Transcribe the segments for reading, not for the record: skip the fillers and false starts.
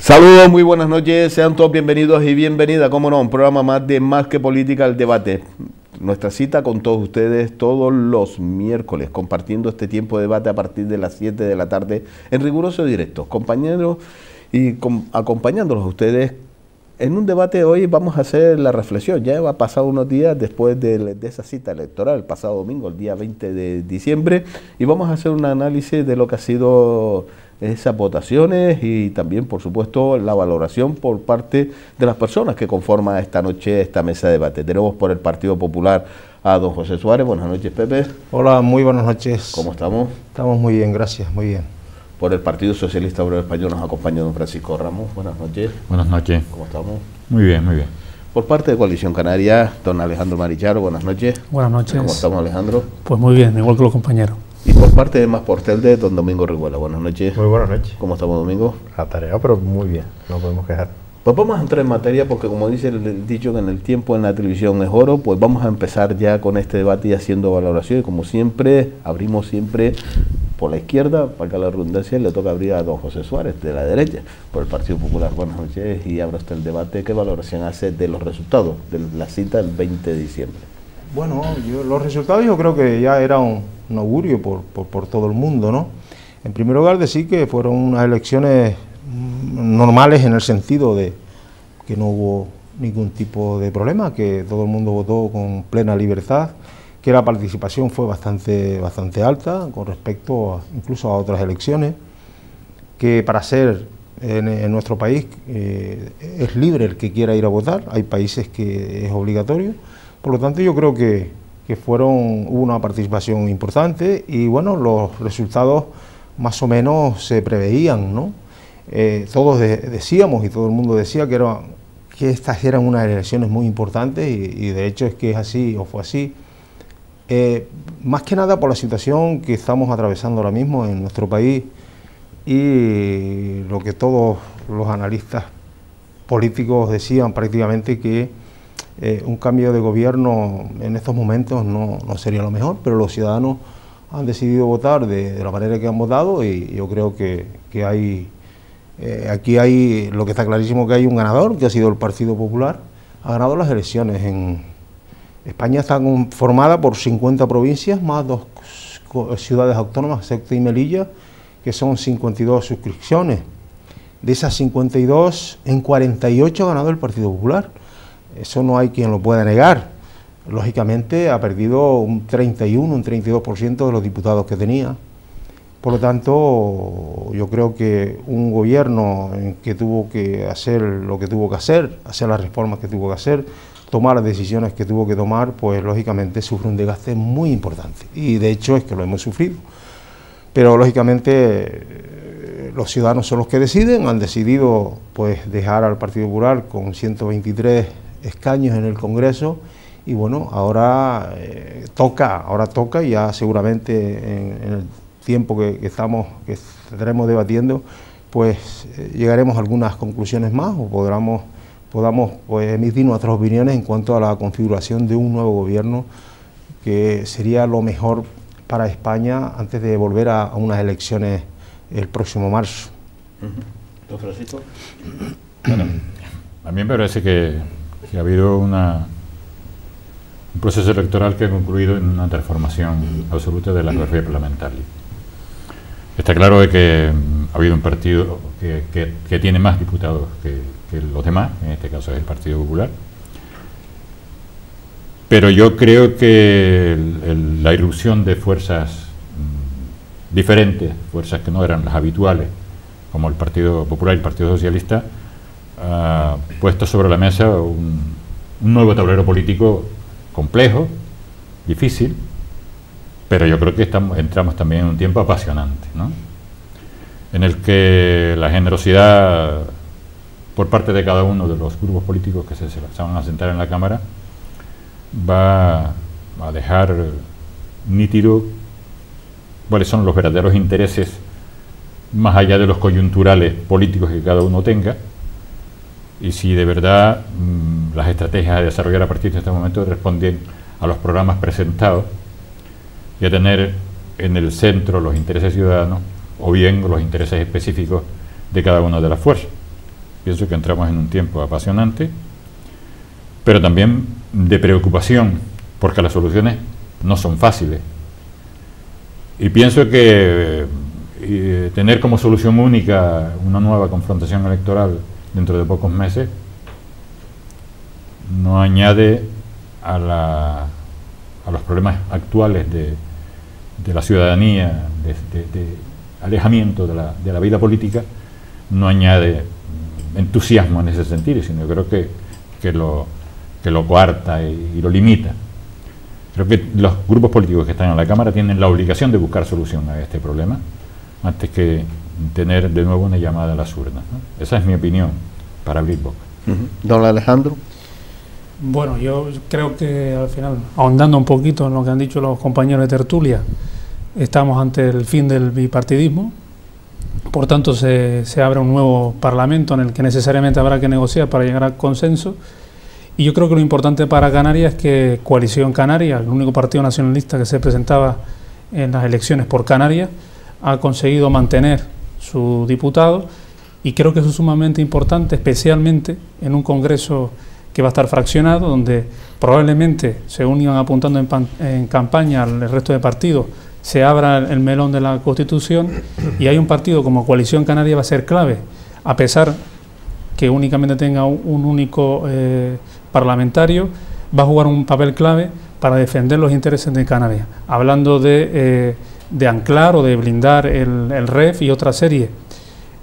Saludos, muy buenas noches, sean todos bienvenidos y bienvenidas, como no, un programa más de Más que Política, el debate. Nuestra cita con todos ustedes todos los miércoles, compartiendo este tiempo de debate a partir de las 7 de la tarde en riguroso directo, compañeros y acompañándolos a ustedes en un debate. Hoy vamos a hacer la reflexión, ya ha pasado unos días después de esa cita electoral, el pasado domingo, el día 20 de diciembre, y vamos a hacer un análisis de lo que ha sido esas votaciones y también, por supuesto, la valoración por parte de las personas que conforman esta noche esta mesa de debate. Tenemos por el Partido Popular a don José Suárez. Buenas noches, Pepe. Hola, muy buenas noches. ¿Cómo estamos? Estamos muy bien, gracias, muy bien. Por el Partido Socialista Obrero Español nos acompaña don Francisco Ramos. Buenas noches. Buenas noches. ¿Cómo estamos? Muy bien, muy bien. Por parte de Coalición Canaria, don Alejandro Maricharo. Buenas noches. Buenas noches. ¿Cómo estamos, Alejandro? Pues muy bien, igual que los compañeros. Y por parte de Más por Telde, don Domingo Riguela. Buenas noches. Muy buenas noches. ¿Cómo estamos, Domingo? Atareado, pero muy bien, no podemos quejar. Pues vamos a entrar en materia porque, como dice el dicho que en el tiempo en la televisión es oro, pues vamos a empezar ya con este debate y haciendo valoración. Y como siempre, abrimos siempre por la izquierda, para que la redundancia, le toca abrir a don José Suárez, de la derecha, por el Partido Popular. Buenas noches y abra usted el debate. ¿Qué valoración hace de los resultados de la cita del 20 de diciembre? Bueno, los resultados yo creo que ya era un augurio por todo el mundo, ¿no? En primer lugar, decir que fueron unas elecciones normales en el sentido de que no hubo ningún tipo de problema, que todo el mundo votó con plena libertad, que la participación fue bastante alta con respecto incluso a otras elecciones, que para ser en nuestro país es libre el que quiera ir a votar, hay países que es obligatorio. Por lo tanto, yo creo que hubo una participación importante y, bueno, los resultados más o menos se preveían, ¿no? Todos decíamos y todo el mundo decía que estas eran unas elecciones muy importantes y de hecho es que es así o fue así. Más que nada por la situación que estamos atravesando ahora mismo en nuestro país y lo que todos los analistas políticos decían prácticamente que un cambio de gobierno en estos momentos no sería lo mejor, pero los ciudadanos han decidido votar de la manera que han votado y yo creo que hay, aquí hay, lo que está clarísimo, que hay un ganador, que ha sido el Partido Popular, ha ganado las elecciones. En España está conformada por 50 provincias, más 2 ciudades autónomas, Ceuta y Melilla, que son 52 suscripciones. De esas 52, en 48 ha ganado el Partido Popular. Eso no hay quien lo pueda negar. Lógicamente ha perdido un 31, un 32% de los diputados que tenía. Por lo tanto, yo creo que un gobierno que tuvo que hacer lo que tuvo que hacer las reformas que tuvo que hacer, tomar las decisiones que tuvo que tomar, pues lógicamente sufre un desgaste muy importante. Y de hecho es que lo hemos sufrido. Pero lógicamente los ciudadanos son los que deciden, han decidido pues dejar al Partido Popular con 123 escaños en el Congreso y bueno, ahora toca y ya seguramente en el tiempo que estaremos debatiendo, pues llegaremos a algunas conclusiones más o podamos pues, emitir nuestras opiniones en cuanto a la configuración de un nuevo gobierno que sería lo mejor para España antes de volver a unas elecciones el próximo marzo. ¿Don Francisco? Bueno, a mí me parece que ha habido un proceso electoral que ha concluido en una transformación absoluta de la geografía parlamentaria. Está claro de que ha habido un partido que tiene más diputados que los demás, en este caso es el Partido Popular, pero yo creo que la irrupción de fuerzas diferentes, fuerzas que no eran las habituales, como el Partido Popular y el Partido Socialista, ha puesto sobre la mesa un nuevo tablero político complejo, difícil, pero yo creo que entramos también en un tiempo apasionante, ¿no? En el que la generosidad por parte de cada uno de los grupos políticos que se van a sentar en la Cámara va a dejar nítido cuáles son los verdaderos intereses más allá de los coyunturales políticos que cada uno tenga, y si de verdad las estrategias a desarrollar a partir de este momento responden a los programas presentados y a tener en el centro los intereses ciudadanos o bien los intereses específicos de cada una de las fuerzas. Pienso que entramos en un tiempo apasionante, pero también de preocupación, porque las soluciones no son fáciles. Y pienso que tener como solución única una nueva confrontación electoral dentro de pocos meses no añade a los problemas actuales de la ciudadanía, de alejamiento de la vida política, no añade entusiasmo en ese sentido, sino creo que lo coarta y lo limita. Creo que los grupos políticos que están en la Cámara tienen la obligación de buscar solución a este problema antes que tener de nuevo una llamada a las urnas, ¿no? Esa es mi opinión para abrir boca. Don Alejandro. Bueno, yo creo que al final, ahondando un poquito en lo que han dicho los compañeros de tertulia, estamos ante el fin del bipartidismo. Por tanto, se abre un nuevo Parlamento en el que necesariamente habrá que negociar para llegar al consenso. Y yo creo que lo importante para Canarias es que Coalición Canaria, el único partido nacionalista que se presentaba en las elecciones por Canarias, ha conseguido mantener su diputado, y creo que eso es sumamente importante, especialmente en un Congreso que va a estar fraccionado, donde probablemente, según iban apuntando en campaña el resto de partidos, se abra el melón de la Constitución, y hay un partido como Coalición Canaria va a ser clave, a pesar que únicamente tenga un único parlamentario, va a jugar un papel clave para defender los intereses de Canarias, hablando de anclar o de blindar el REF y otra serie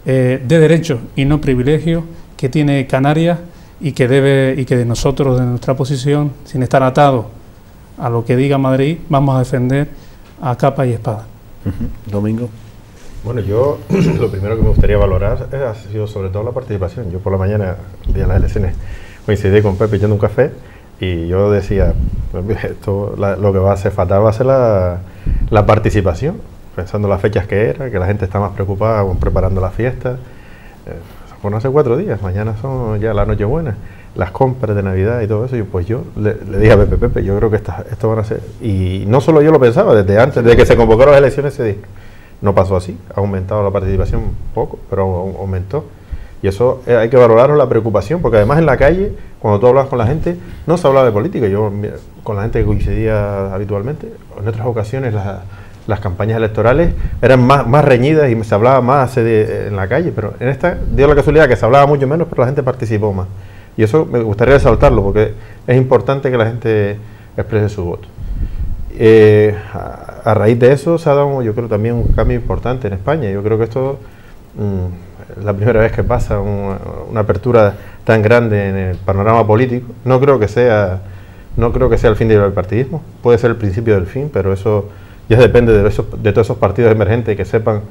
de derechos y no privilegios que tiene Canarias, y que de nosotros, de nuestra posición, sin estar atados a lo que diga Madrid, vamos a defender a capa y espada. Domingo. Bueno, yo lo primero que me gustaría valorar ha sido sobre todo la participación. Yo por la mañana, el día de las elecciones, coincidí con Pepe echando un café y yo decía, pues, esto, lo que va a ser fatal va a ser la participación, pensando las fechas que era, que la gente está más preocupada con preparando la fiesta. Bueno, hace 4 días, mañana son ya la Nochebuena, las compras de Navidad y todo eso. Y pues yo le dije a Pepe, yo creo que esto van a ser, y no solo yo lo pensaba, desde antes, desde que se convocaron las elecciones se dijo, no pasó así, ha aumentado la participación poco, pero aumentó. Y eso hay que valorarlo, la preocupación, porque además en la calle, cuando tú hablabas con la gente, no se hablaba de política. Yo, con la gente que coincidía habitualmente, en otras ocasiones las campañas electorales eran más reñidas y se hablaba más en la calle, pero en esta dio la casualidad que se hablaba mucho menos, pero la gente participó más. Y eso me gustaría resaltarlo, porque es importante que la gente exprese su voto. A raíz de eso se ha dado, yo creo, también un cambio importante en España. Yo creo que esto es la primera vez que pasa una apertura tan grande en el panorama político. No creo que sea el fin del bipartidismo, puede ser el principio del fin, pero eso ya depende de todos esos partidos emergentes que sepan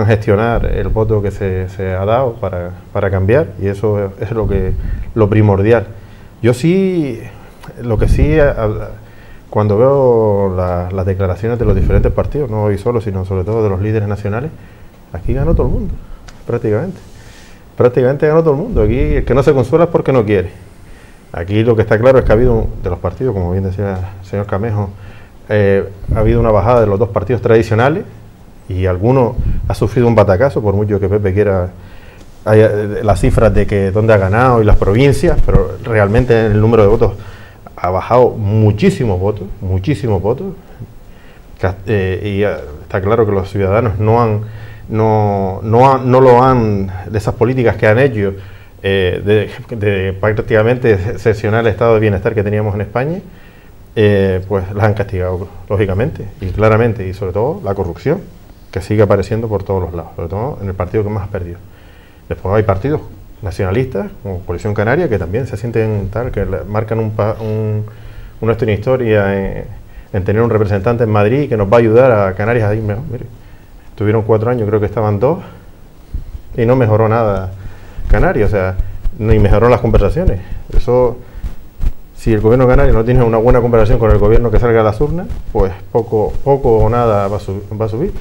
gestionar el voto que se ha dado para cambiar, y eso es lo primordial. Yo sí, cuando veo las declaraciones de los diferentes partidos, no hoy solo, sino sobre todo de los líderes nacionales, aquí ganó todo el mundo, prácticamente ganó todo el mundo. Aquí el que no se consuela es porque no quiere. Aquí lo que está claro es que ha habido de los partidos, como bien decía el señor Camejo, ha habido una bajada de los dos partidos tradicionales, y alguno ha sufrido un batacazo, por mucho que Pepe quiera las cifras de que dónde ha ganado y las provincias, pero realmente el número de votos ha bajado muchísimos votos, y está claro que los ciudadanos no lo han, de esas políticas que han hecho, de prácticamente cercenar el estado de bienestar que teníamos en España, pues las han castigado, lógicamente, y claramente, y sobre todo la corrupción, que sigue apareciendo por todos los lados, sobre todo en el partido que más ha perdido. Después hay partidos nacionalistas, como Coalición Canaria, que también se sienten tal, que marcan una historia en tener un representante en Madrid que nos va a ayudar a Canarias a ir mejor. Mire, tuvieron 4 años, creo que estaban 2, y no mejoró nada Canarias, o sea, ni mejoró las conversaciones. Eso, si el gobierno canario no tiene una buena conversación con el gobierno que salga a las urnas, pues poco o nada va a subir.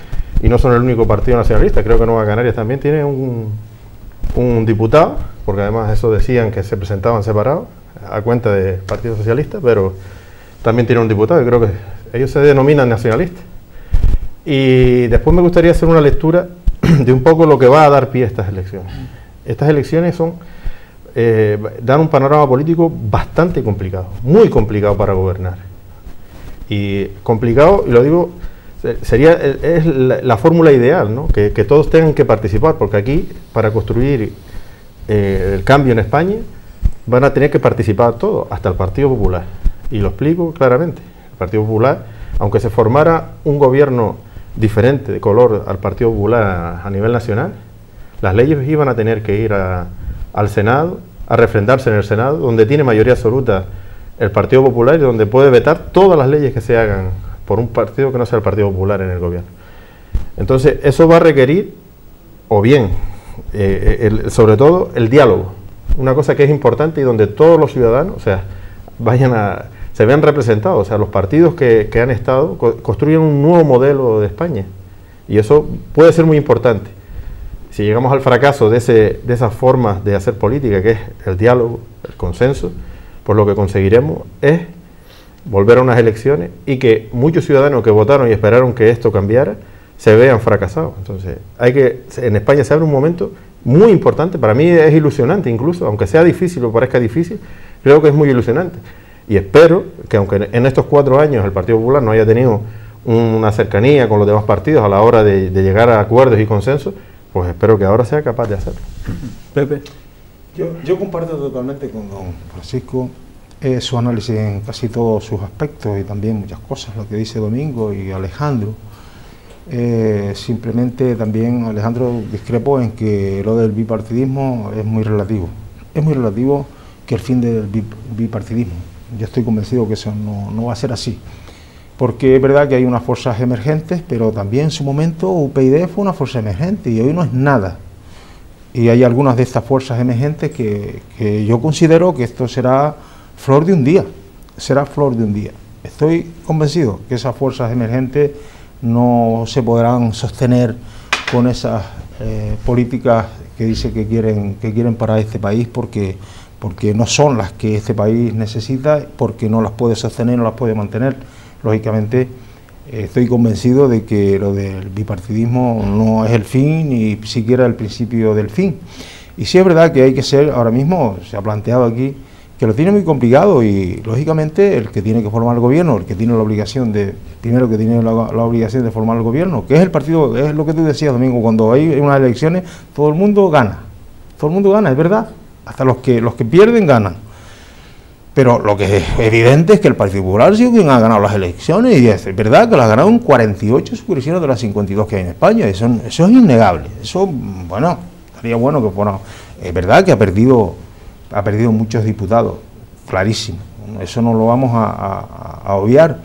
Y no son el único partido nacionalista, creo que Nueva Canarias también tiene un diputado, porque además eso decían que se presentaban separados a cuenta del Partido Socialista, pero también tiene un diputado y creo que ellos se denominan nacionalistas. Y después me gustaría hacer una lectura de un poco lo que va a dar pie a estas elecciones. Estas elecciones dan un panorama político bastante complicado, muy complicado para gobernar. Y complicado, y lo digo, es la fórmula ideal, ¿no? Que todos tengan que participar, porque aquí, para construir el cambio en España, van a tener que participar todos, hasta el Partido Popular. Y lo explico claramente. El Partido Popular, aunque se formara un gobierno diferente de color al Partido Popular a nivel nacional, las leyes iban a tener que ir al Senado, a refrendarse en el Senado, donde tiene mayoría absoluta el Partido Popular y donde puede vetar todas las leyes que se hagan por un partido que no sea el Partido Popular en el gobierno. Entonces, eso va a requerir, o bien, sobre todo, el diálogo. Una cosa que es importante y donde todos los ciudadanos, o sea, se vean representados, o sea, los partidos que han estado construyen un nuevo modelo de España. Y eso puede ser muy importante. Si llegamos al fracaso de esas formas de hacer política, que es el diálogo, el consenso, pues lo que conseguiremos es volver a unas elecciones y que muchos ciudadanos que votaron y esperaron que esto cambiara, se vean fracasados. Entonces, en España se abre un momento muy importante, para mí es ilusionante incluso, aunque sea difícil o parezca difícil, creo que es muy ilusionante. Y espero que aunque en estos 4 años el Partido Popular no haya tenido una cercanía con los demás partidos a la hora de llegar a acuerdos y consensos, pues espero que ahora sea capaz de hacerlo. Pepe. Yo comparto totalmente con don Francisco su análisis en casi todos sus aspectos y también muchas cosas, lo que dice Domingo y Alejandro. Simplemente también Alejandro discrepo en que lo del bipartidismo es muy relativo. Es muy relativo que el fin del bipartidismo. Yo estoy convencido que eso no va a ser así. Porque es verdad que hay unas fuerzas emergentes, pero también en su momento UPyD fue una fuerza emergente y hoy no es nada. Y hay algunas de estas fuerzas emergentes que yo considero que esto será flor de un día. Será flor de un día. Estoy convencido que esas fuerzas emergentes no se podrán sostener con esas políticas que dice que quieren para este país porque no son las que este país necesita, porque no las puede sostener, no las puede mantener. Lógicamente, estoy convencido de que lo del bipartidismo no es el fin ni siquiera el principio del fin. Y sí es verdad que hay que ser, ahora mismo se ha planteado aquí, que lo tiene muy complicado y lógicamente el que tiene que formar el gobierno, el que tiene la obligación de, primero que tiene la obligación de formar el gobierno, que es el partido, es lo que tú decías, Domingo, cuando hay unas elecciones todo el mundo gana, es verdad, hasta los que pierden ganan. Pero lo que es evidente es que el Partido Popular sí quien ha ganado las elecciones y es verdad que las ha ganado en 48 subdivisiones de las 52 que hay en España. Eso es innegable. Eso, bueno, estaría bueno que fuera. Es verdad que ha perdido muchos diputados, clarísimo. Eso no lo vamos a obviar.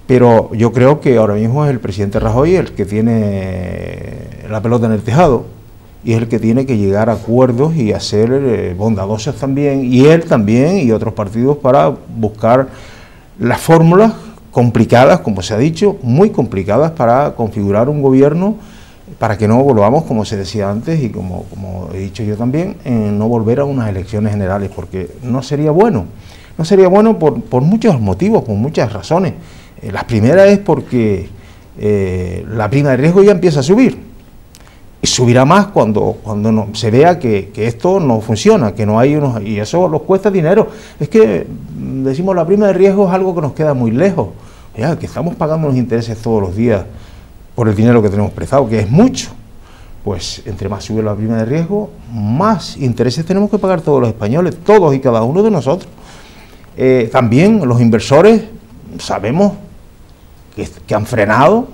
Pero yo creo que ahora mismo es el presidente Rajoy el que tiene la pelota en el tejado. Y es el que tiene que llegar a acuerdos y a ser bondadosos también, y él también y otros partidos para buscar las fórmulas complicadas, como se ha dicho, muy complicadas para configurar un gobierno, para que no volvamos, como se decía antes y como he dicho yo también, en no volver a unas elecciones generales, porque no sería bueno. No sería bueno por muchos motivos, por muchas razones. La primera es porque la prima de riesgo ya empieza a subir. Y subirá más cuando se vea que esto no funciona, que no hay unos... Y eso nos cuesta dinero. Es que, decimos, la prima de riesgo es algo que nos queda muy lejos. Ya, que estamos pagando los intereses todos los días por el dinero que tenemos prestado, que es mucho. Pues, entre más sube la prima de riesgo, más intereses tenemos que pagar todos los españoles, todos y cada uno de nosotros. También los inversores sabemos que han frenado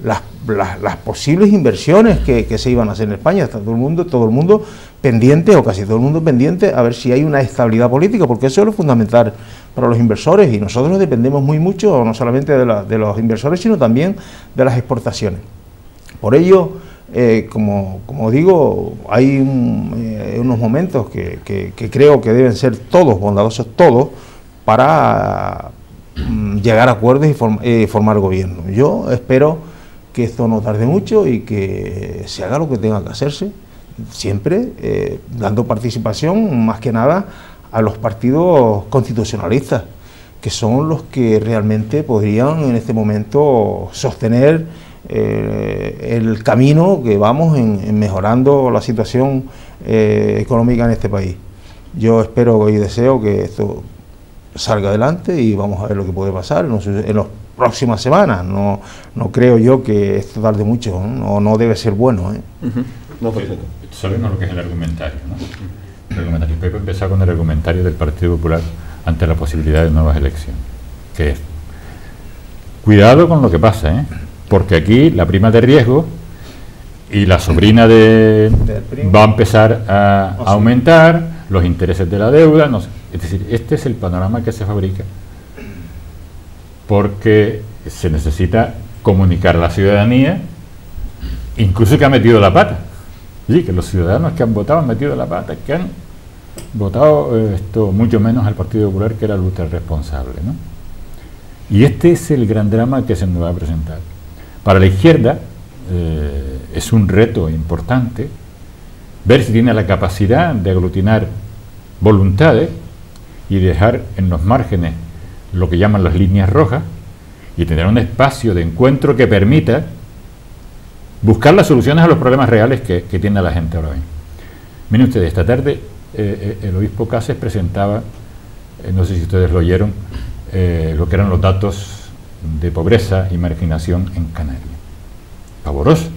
las posibles inversiones que se iban a hacer en España. Está todo el mundo pendiente, o casi todo el mundo pendiente, a ver si hay una estabilidad política, porque eso es lo fundamental para los inversores, y nosotros dependemos mucho, no solamente de los inversores, sino también de las exportaciones. Por ello, como digo, hay unos momentos que creo que deben ser todos bondadosos, todos, para llegar a acuerdos y formar gobierno. Yo espero que esto no tarde mucho y que se haga lo que tenga que hacerse, siempre dando participación, más que nada, a los partidos constitucionalistas, que son los que realmente podrían en este momento sostener el camino que vamos en mejorando la situación económica en este país. Yo espero y deseo que esto salga adelante y vamos a ver lo que puede pasar en las próximas semanas. No creo yo que esto tarde mucho, no debe ser bueno. No, perfecto. Sabemos lo que es el argumentario, ¿no? El argumentario. Pepe empezó con el argumentario del Partido Popular ante la posibilidad de nuevas elecciones, que es: cuidado con lo que pasa, porque aquí la prima de riesgo y la sobrina va a empezar a aumentar, los intereses de la deuda, no sé. Es decir, este es el panorama que se fabrica, porque se necesita comunicar a la ciudadanía, incluso que ha metido la pata. Sí, que los ciudadanos que han votado han metido la pata, que han votado mucho menos al Partido Popular, que era el ultra responsable, ¿no? Y este es el gran drama que se nos va a presentar. Para la izquierda es un reto importante ver si tiene la capacidad de aglutinar voluntades y dejar en los márgenes lo que llaman las líneas rojas y tener un espacio de encuentro que permita buscar las soluciones a los problemas reales que tiene la gente ahora mismo. Miren ustedes, esta tarde el obispo Cáceres presentaba, no sé si ustedes lo oyeron, lo que eran los datos de pobreza y marginación en Canarias. Pavoroso.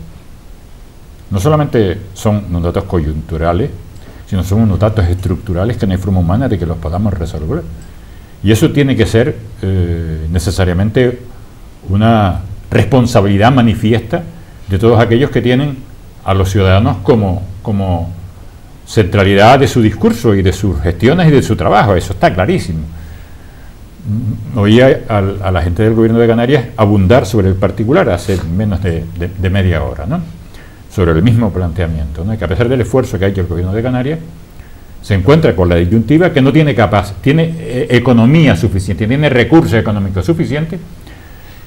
No solamente son unos datos coyunturales, sino son unos datos estructurales que no hay forma humana de que los podamos resolver. Y eso tiene que ser necesariamente una responsabilidad manifiesta de todos aquellos que tienen a los ciudadanos como centralidad de su discurso y de sus gestiones y de su trabajo. Eso está clarísimo. Oía a la gente del gobierno de Canarias abundar sobre el particular hace menos de media hora, ¿no? Sobre el mismo planteamiento, ¿no? Que a pesar del esfuerzo que ha hecho el gobierno de Canarias, se encuentra con la disyuntiva que no tiene tiene economía suficiente, tiene recursos económicos suficientes,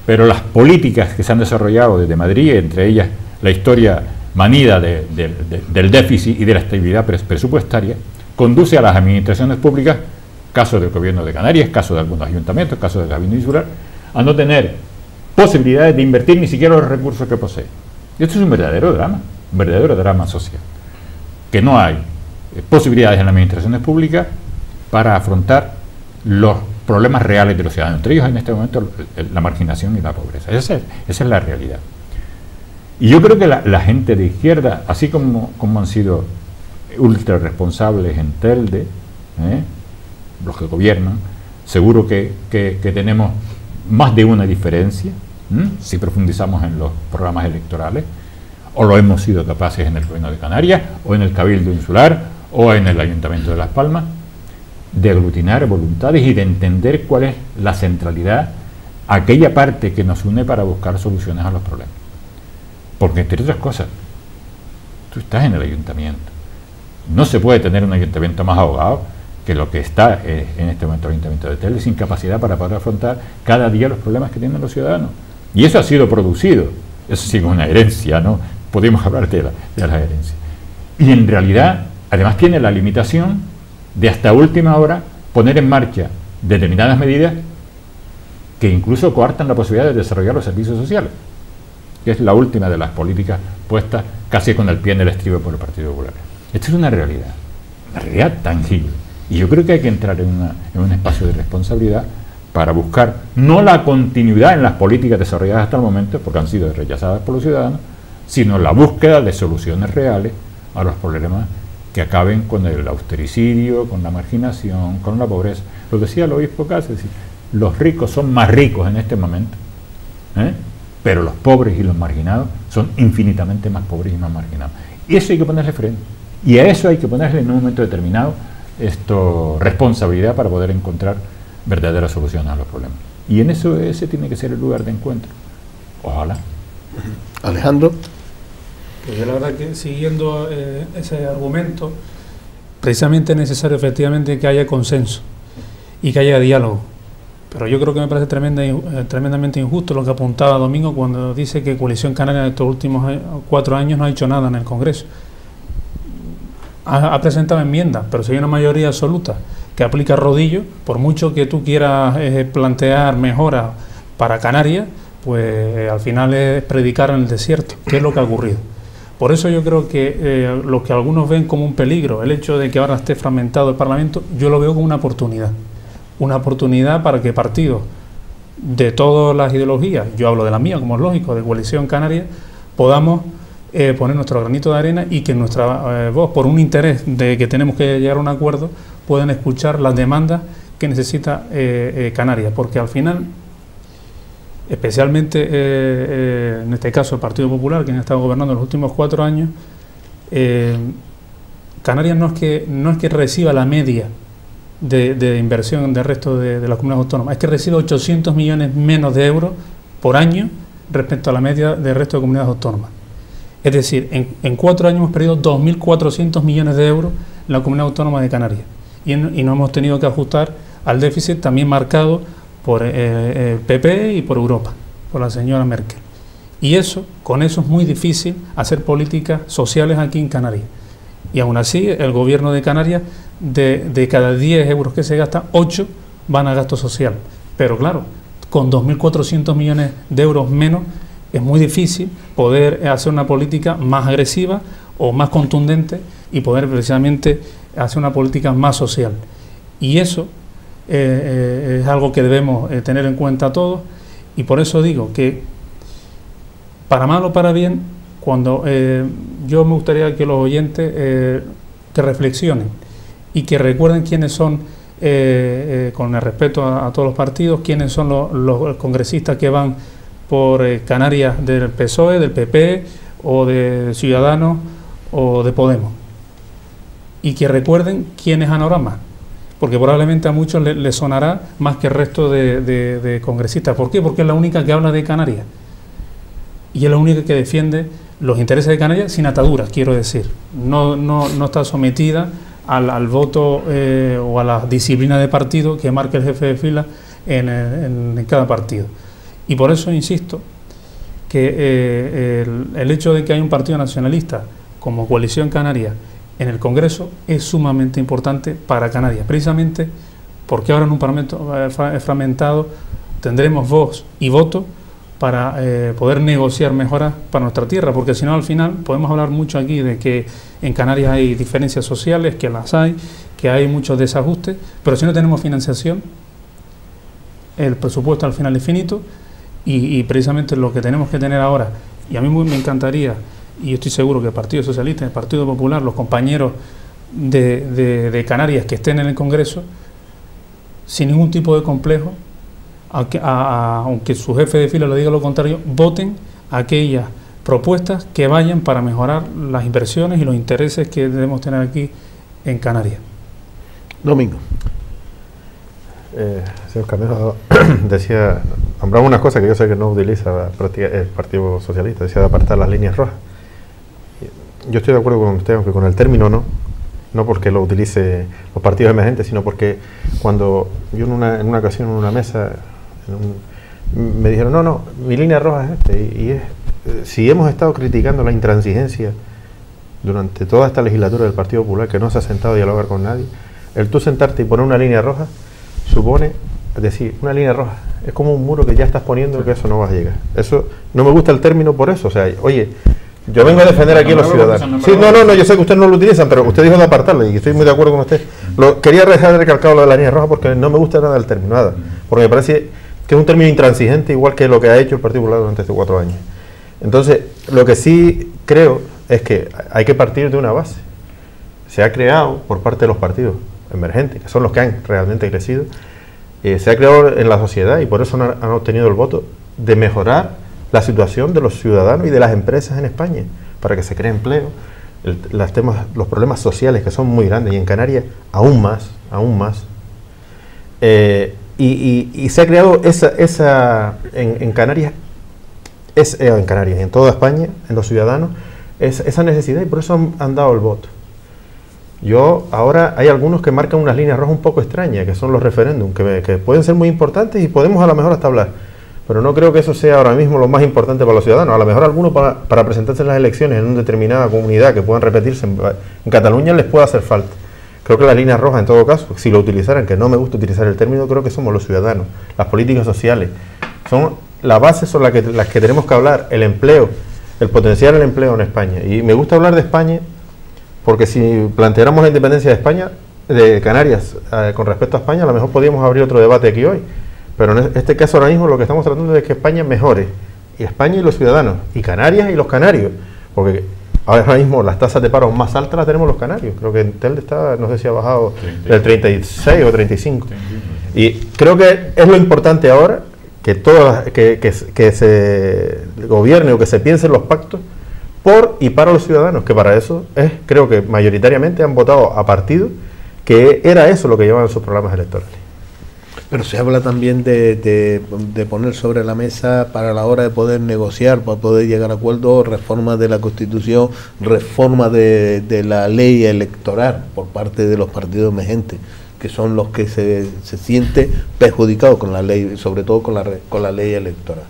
pero las políticas que se han desarrollado desde Madrid, entre ellas la historia manida del déficit y de la estabilidad presupuestaria, conduce a las administraciones públicas, caso del gobierno de Canarias, caso de algunos ayuntamientos, caso del gabinete insular, a no tener posibilidades de invertir ni siquiera los recursos que posee. Y esto es un verdadero drama social, que no hay posibilidades en las administraciones públicas para afrontar los problemas reales de los ciudadanos, entre ellos en este momento la marginación y la pobreza. Esa es la realidad. Y yo creo que la gente de izquierda, así como han sido ultra responsables en Telde, los que gobiernan, seguro que tenemos más de una diferencia, si profundizamos en los programas electorales, o lo hemos sido capaces en el gobierno de Canarias, o en el Cabildo Insular, o en el Ayuntamiento de Las Palmas, de aglutinar voluntades y de entender cuál es la centralidad, aquella parte que nos une para buscar soluciones a los problemas. Porque, entre otras cosas, tú estás en el ayuntamiento. No se puede tener un ayuntamiento más ahogado que lo que está en este momento el ayuntamiento de Telde, sin capacidad para poder afrontar cada día los problemas que tienen los ciudadanos. Y eso ha sido producido, eso sí es una herencia, ¿no? Podemos hablar de la herencia. Y en realidad, además tiene la limitación de hasta última hora poner en marcha determinadas medidas que incluso coartan la posibilidad de desarrollar los servicios sociales, que es la última de las políticas puestas casi con el pie en el estribo por el Partido Popular. Esta es una realidad tangible. Y yo creo que hay que entrar en un espacio de responsabilidad para buscar no la continuidad en las políticas desarrolladas hasta el momento, porque han sido rechazadas por los ciudadanos, sino la búsqueda de soluciones reales a los problemas que acaben con el austericidio, con la marginación, con la pobreza. Lo decía el obispo Cáceres, los ricos son más ricos en este momento, pero los pobres y los marginados son infinitamente más pobres y más marginados. Y eso hay que ponerle freno. Y a eso hay que ponerle en un momento determinado responsabilidad para poder encontrar verdaderas soluciones a los problemas. Y en eso ese tiene que ser el lugar de encuentro. Ojalá. Alejandro. Pues yo la verdad que siguiendo ese argumento, precisamente es necesario efectivamente que haya consenso y que haya diálogo. Pero yo creo que me parece tremendamente injusto lo que apuntaba Domingo cuando dice que Coalición Canaria en estos últimos 4 años no ha hecho nada en el Congreso. Ha presentado enmiendas, pero si hay una mayoría absoluta que aplica rodillo, por mucho que tú quieras plantear mejoras para Canarias, pues al final es predicar en el desierto, que es lo que ha ocurrido. Por eso yo creo que lo que algunos ven como un peligro, el hecho de que ahora esté fragmentado el Parlamento, yo lo veo como una oportunidad para que partidos de todas las ideologías, yo hablo de la mía, como es lógico, de Coalición Canaria, podamos poner nuestro granito de arena y que nuestra voz, por un interés de que tenemos que llegar a un acuerdo, puedan escuchar las demandas que necesita Canarias, porque al final, especialmente en este caso el Partido Popular, que ha estado gobernando los últimos 4 años, Canarias no es que reciba la media de inversión del resto de las comunidades autónomas, es que recibe 800 millones menos de euros por año respecto a la media del resto de comunidades autónomas. Es decir, en 4 años hemos perdido 2.400 millones de euros en la comunidad autónoma de Canarias y nos hemos tenido que ajustar al déficit también marcado por el PP y por Europa, por la señora Merkel. Y con eso es muy difícil hacer políticas sociales aquí en Canarias. Y aún así, el gobierno de Canarias, de cada 10 euros que se gasta, 8 van a gasto social. Pero claro, con 2.400 millones de euros menos, es muy difícil poder hacer una política más agresiva o más contundente y poder precisamente hacer una política más social. Y eso es algo que debemos tener en cuenta todos, y por eso digo que, para mal o para bien, cuando yo me gustaría que los oyentes que reflexionen y que recuerden quiénes son, con el respeto a todos los partidos, quiénes son los congresistas que van por Canarias del PSOE, del PP o de Ciudadanos o de Podemos, y que recuerden quiénes han ahora más, porque probablemente a muchos les sonará más que el resto de congresistas. ¿Por qué? Porque es la única que habla de Canarias y es la única que defiende los intereses de Canarias sin ataduras, quiero decir. No está sometida al voto o a la disciplina de partido que marca el jefe de fila en cada partido. Y por eso insisto que el hecho de que hay un partido nacionalista como Coalición Canaria en el Congreso es sumamente importante para Canarias, precisamente porque ahora en un Parlamento fragmentado tendremos voz y voto para poder negociar mejoras para nuestra tierra, porque si no, al final podemos hablar mucho aquí de que en Canarias hay diferencias sociales, que las hay, que hay muchos desajustes, pero si no tenemos financiación, el presupuesto al final es finito, y precisamente lo que tenemos que tener ahora, y a mí me encantaría, y estoy seguro que el Partido Socialista, el Partido Popular, los compañeros de Canarias que estén en el Congreso, sin ningún tipo de complejo, aunque su jefe de fila le diga lo contrario, voten aquellas propuestas que vayan para mejorar las inversiones y los intereses que debemos tener aquí en Canarias. Domingo. Señor Carnejo decía, nombraba unas cosas que yo sé que no utiliza el Partido Socialista, decía de apartar las líneas rojas. Yo estoy de acuerdo con usted, aunque con el término no porque lo utilice los partidos emergentes, sino porque cuando yo en una ocasión en una mesa me dijeron, no, mi línea roja es esta, y es, si hemos estado criticando la intransigencia durante toda esta legislatura del Partido Popular, que no se ha sentado a dialogar con nadie, el tú sentarte y poner una línea roja supone, es decir, una línea roja es como un muro que ya estás poniendo que eso no va a llegar. Eso no me gusta el término por eso, o sea, oye, yo vengo a defender aquí a los ciudadanos. Sí, no, yo sé que ustedes no lo utilizan, pero usted dijo de apartarlo y estoy muy de acuerdo con usted. Quería dejar de recalcar lo de la línea roja porque no me gusta nada el término, nada, porque me parece que es un término intransigente, igual que lo que ha hecho el Partido Popular durante estos 4 años. Entonces, lo que sí creo es que hay que partir de una base. Se ha creado por parte de los partidos emergentes, que son los que han realmente crecido, se ha creado en la sociedad y por eso han obtenido el voto de mejorar la situación de los ciudadanos y de las empresas en España, para que se cree empleo, los problemas sociales que son muy grandes y en Canarias aún más. Y se ha creado en Canarias, y en toda España, en los ciudadanos, esa necesidad y por eso han dado el voto. Ahora hay algunos que marcan unas líneas rojas un poco extrañas, que son los referéndums, que pueden ser muy importantes y podemos a lo mejor hasta hablar, pero no creo que eso sea ahora mismo lo más importante para los ciudadanos. A lo mejor algunos para presentarse en las elecciones en una determinada comunidad que puedan repetirse en Cataluña les puede hacer falta. Creo que las líneas rojas, en todo caso, si lo utilizaran, que no me gusta utilizar el término, creo que somos los ciudadanos, las políticas sociales, son las bases son las que tenemos que hablar, el empleo, el potencial del empleo en España. Y me gusta hablar de España porque si planteáramos la independencia de España, de Canarias, con respecto a España, a lo mejor podríamos abrir otro debate aquí hoy. Pero en este caso ahora mismo lo que estamos tratando es que España mejore. Y España y los ciudadanos, y Canarias y los canarios. Porque ahora mismo las tasas de paro más altas las tenemos los canarios. Creo que Entel está, no sé si ha bajado del 36 o 35. Y creo que es lo importante ahora que se gobierne o que se piensen los pactos por y para los ciudadanos, que para eso creo que mayoritariamente han votado a partidos que era eso lo que llevaban sus programas electorales. Pero se habla también de poner sobre la mesa para la hora de poder negociar, para poder llegar a acuerdos, reformas de la Constitución, reforma de la ley electoral por parte de los partidos emergentes, que son los que se sienten perjudicados con la ley, sobre todo con la ley electoral.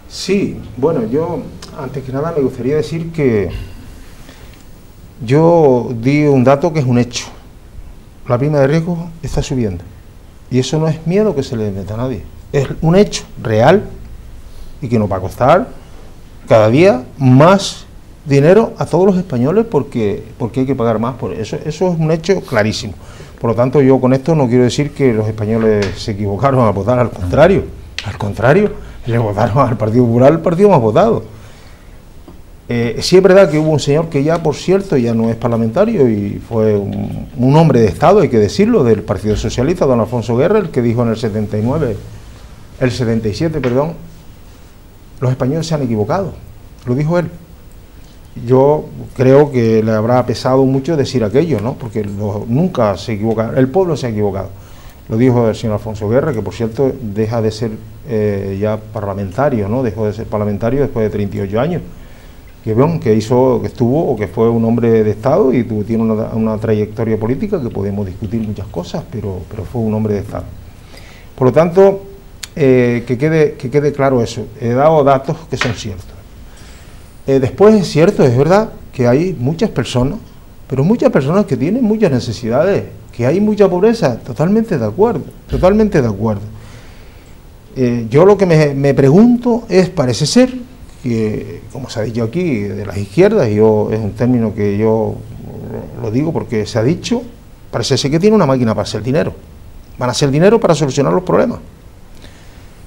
Sí, bueno, yo antes que nada me gustaría decir que yo di un dato que es un hecho. La prima de riesgo está subiendo. Y eso no es miedo que se le meta a nadie. Es un hecho real y que nos va a costar cada día más dinero a todos los españoles porque hay que pagar más por eso. Eso es un hecho clarísimo. Por lo tanto, yo con esto no quiero decir que los españoles se equivocaron al votar, al contrario, le votaron al Partido Popular, el partido más votado. Sí es verdad que hubo un señor que ya, por cierto, ya no es parlamentario y fue un hombre de Estado, hay que decirlo, del Partido Socialista, don Alfonso Guerra, el que dijo en el 77, perdón, los españoles se han equivocado, lo dijo él. Yo creo que le habrá pesado mucho decir aquello, ¿no? Porque nunca se equivoca, el pueblo se ha equivocado. Lo dijo el señor Alfonso Guerra, que por cierto deja de ser ya parlamentario, ¿no? Dejó de ser parlamentario después de 38 años. Que estuvo o que fue un hombre de Estado y tiene una trayectoria política que podemos discutir muchas cosas, pero fue un hombre de Estado. Por lo tanto, que quede claro eso. He dado datos que son ciertos. Después es cierto, es verdad, que hay muchas personas, pero muchas personas que tienen muchas necesidades, que hay mucha pobreza, totalmente de acuerdo, totalmente de acuerdo. Yo lo que me pregunto es, parece ser, que, como se ha dicho aquí, de las izquierdas, es un término que yo lo digo porque se ha dicho, parece ser que tiene una máquina para hacer dinero. Van a hacer dinero para solucionar los problemas.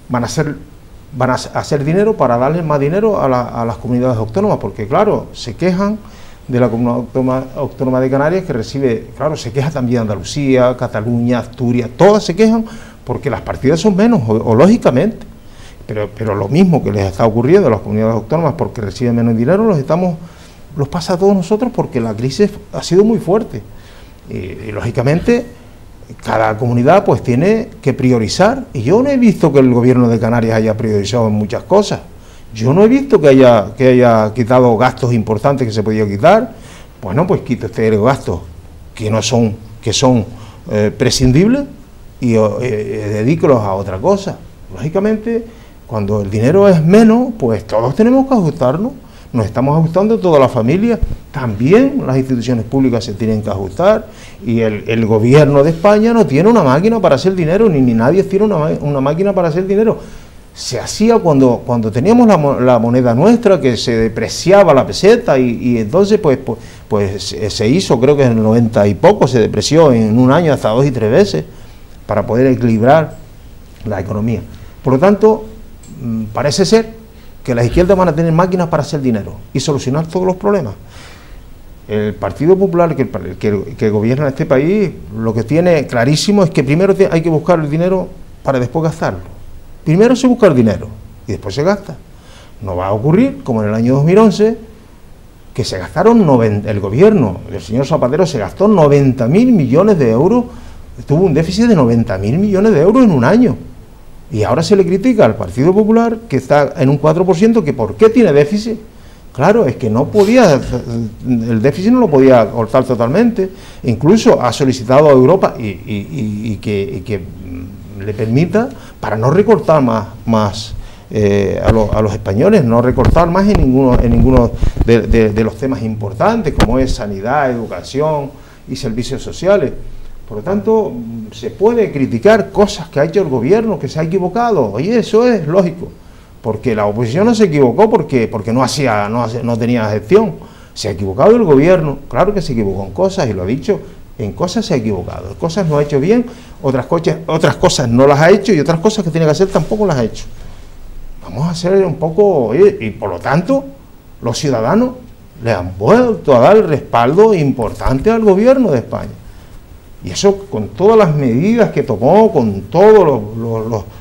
Van a hacer dinero para darle más dinero a las comunidades autónomas, porque claro, se quejan de la Comunidad Autónoma de Canarias, que recibe, claro, se queja también Andalucía, Cataluña, Asturias, todas se quejan porque las partidas son menos, o lógicamente. Pero lo mismo que les está ocurriendo a las comunidades autónomas porque reciben menos dinero, los pasa a todos nosotros porque la crisis ha sido muy fuerte. Y lógicamente cada comunidad pues tiene que priorizar. Y yo no he visto que el gobierno de Canarias haya priorizado en muchas cosas. Yo no he visto que haya quitado gastos importantes que se podía quitar. Bueno, pues quita este gastos que son prescindibles y dedíquelos a otra cosa. Lógicamente, cuando el dinero es menos, pues todos tenemos que ajustarnos. Nos estamos ajustando toda la familia. También las instituciones públicas se tienen que ajustar. Y el gobierno de España no tiene una máquina para hacer dinero, ni nadie tiene una máquina para hacer dinero. Se hacía cuando teníamos la moneda nuestra, que se depreciaba la peseta, y entonces pues se hizo, creo que en el 90 y poco, se depreció en un año hasta 2 y 3 veces, para poder equilibrar la economía. Por lo tanto, parece ser que las izquierdas van a tener máquinas para hacer dinero y solucionar todos los problemas. El Partido Popular que gobierna este país, lo que tiene clarísimo es que primero hay que buscar el dinero para después gastarlo. Primero se busca el dinero y después se gasta. No va a ocurrir como en el año 2011, que se gastaron, el gobierno del señor Zapatero se gastó 90.000 millones de euros, tuvo un déficit de 90.000 millones de euros en un año. Y ahora se le critica al Partido Popular, que está en un 4%, que ¿por qué tiene déficit? Claro, es que no podía, el déficit no lo podía cortar totalmente. Incluso ha solicitado a Europa y que le permita, para no recortar más a los españoles, no recortar más en ninguno de los temas importantes, como es sanidad, educación y servicios sociales. Por lo tanto, se puede criticar cosas que ha hecho el gobierno, que se ha equivocado, oye, eso es lógico, porque la oposición no se equivocó porque no tenía gestión, se ha equivocado el gobierno, claro que se equivocó en cosas, y lo ha dicho, en cosas se ha equivocado, en cosas no ha hecho bien, otras cosas no las ha hecho, y otras cosas que tiene que hacer tampoco las ha hecho. Vamos a hacer un poco, oye, y por lo tanto, los ciudadanos le han vuelto a dar el respaldo importante al gobierno de España. Y eso con todas las medidas que tomó, con todos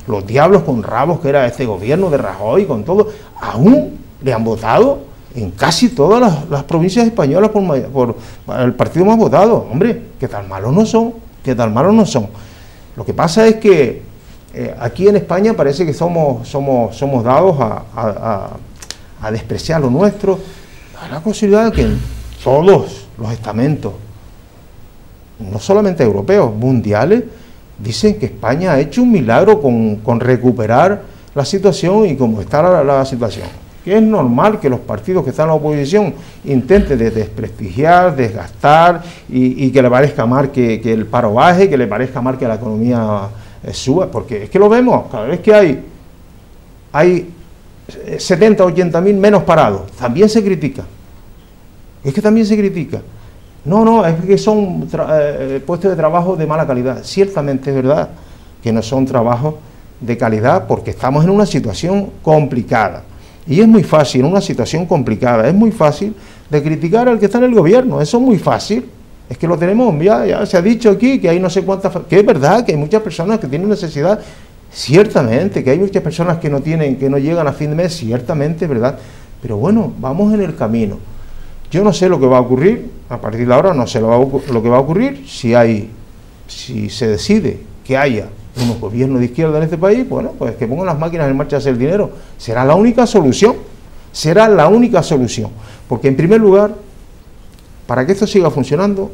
los diablos con rabos que era este gobierno de Rajoy, con todo, aún le han votado en casi todas las provincias españolas por el partido más votado. Hombre, que tan malos no son, que tan malos no son. Lo que pasa es que aquí en España parece que somos dados a despreciar lo nuestro, a la posibilidad de que en todos los estamentos, no solamente europeos, mundiales, dicen que España ha hecho un milagro con recuperar la situación y cómo está la situación. Que es normal que los partidos que están en la oposición intenten desprestigiar, desgastar y que le parezca mal que el paro baje, que le parezca mal que la economía suba, porque es que lo vemos, cada vez que hay 70 o 80 mil menos parados, también se critica. Es que también se critica. No, es que son puestos de trabajo de mala calidad. Ciertamente es verdad que no son trabajos de calidad porque estamos en una situación complicada. Y es muy fácil, en una situación complicada, es muy fácil de criticar al que está en el gobierno. Eso es muy fácil. Es que lo tenemos, ya se ha dicho aquí que hay no sé cuántas... Que es verdad que hay muchas personas que tienen necesidad, ciertamente, que hay muchas personas que no llegan a fin de mes, ciertamente es verdad. Pero bueno, vamos en el camino. Yo no sé lo que va a ocurrir, a partir de ahora no sé lo que va a ocurrir, si se decide que haya unos gobiernos de izquierda en este país, bueno, pues que pongan las máquinas en marcha a hacer dinero. Será la única solución, porque en primer lugar, para que esto siga funcionando,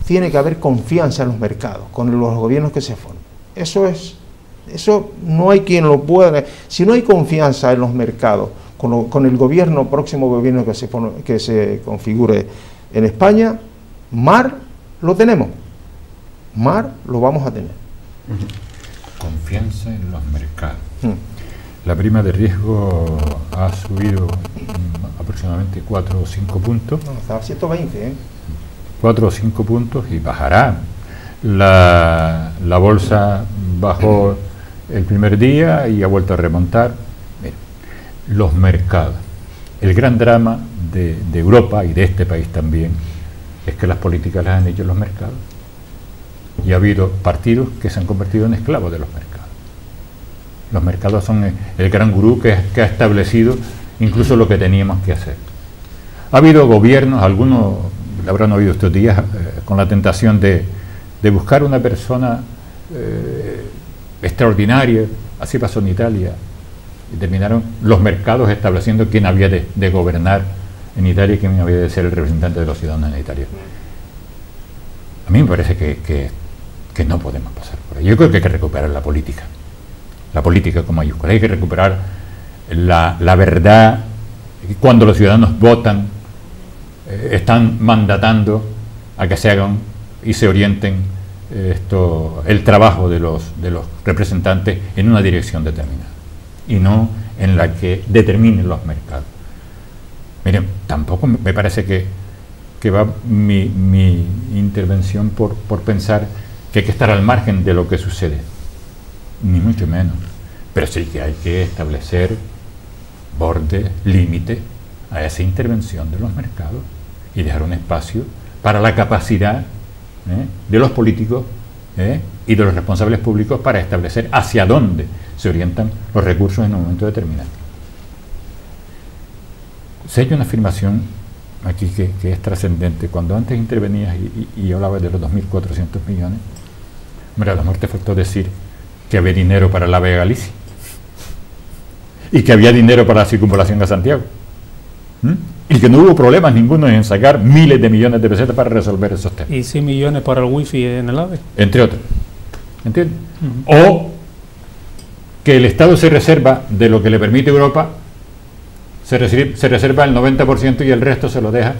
tiene que haber confianza en los mercados, con los gobiernos que se formen. Eso no hay quien lo pueda. Si no hay confianza en los mercados, con el próximo gobierno que se configure en España, mar lo tenemos, mar lo vamos a tener. Confianza en los mercados. La prima de riesgo ha subido aproximadamente 4 o 5 puntos. No, está a 120, 4 o 5 puntos y bajará. La bolsa bajó el primer día y ha vuelto a remontar. Mira, los mercados. El gran drama de Europa y de este país también es que las políticas las han hecho los mercados. Y ha habido partidos que se han convertido en esclavos de los mercados. Los mercados son el gran gurú que ha establecido incluso lo que teníamos que hacer. Ha habido gobiernos, algunos lo habrán oído estos días, con la tentación de buscar una persona extraordinaria. Así pasó en Italia. Y terminaron los mercados estableciendo quién había de gobernar en Italia y quién había de ser el representante de los ciudadanos en Italia. A mí me parece que no podemos pasar por ahí. Yo creo que hay que recuperar la política con mayúsculas. Hay que recuperar la verdad. Cuando los ciudadanos votan, están mandatando a que se hagan y se orienten el trabajo de los representantes en una dirección determinada y no en la que determinen los mercados. Miren, tampoco me parece que va mi intervención por pensar que hay que estar al margen de lo que sucede, ni mucho menos, pero sí que hay que establecer borde, límite a esa intervención de los mercados y dejar un espacio para la capacidad de los políticos y de los responsables públicos para establecer hacia dónde se orientan los recursos en un momento determinado. Se ha hecho una afirmación aquí que es trascendente. Cuando antes intervenías y hablabas de los 2.400 millones, hombre, a lo mejor te faltó decir que había dinero para la AVE Galicia y que había dinero para la circunvalación a Santiago y que no hubo problemas ninguno en sacar miles de millones de pesetas para resolver esos temas. Y 100 millones para el wifi en el AVE. Entre otros. ¿Entiendes? O que el Estado se reserva de lo que le permite Europa, se reserva el 90% y el resto se lo deja,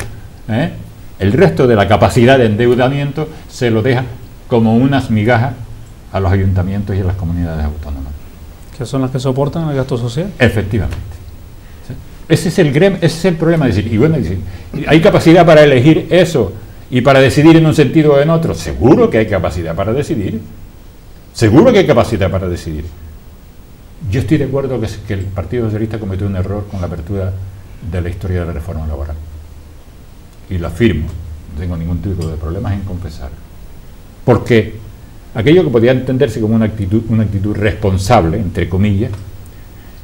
el resto de la capacidad de endeudamiento se lo deja como unas migajas a los ayuntamientos y a las comunidades autónomas. Que son las que soportan el gasto social. Efectivamente. Ese es el problema. Decir, y bueno, ¿hay capacidad para elegir eso y para decidir en un sentido o en otro? Seguro que hay capacidad para decidir. Seguro que hay capacidad para decidir. Yo estoy de acuerdo que el Partido Socialista cometió un error con la apertura de la historia de la reforma laboral. Y lo afirmo, no tengo ningún tipo de problemas en confesarlo. Porque aquello que podía entenderse como una actitud responsable, entre comillas,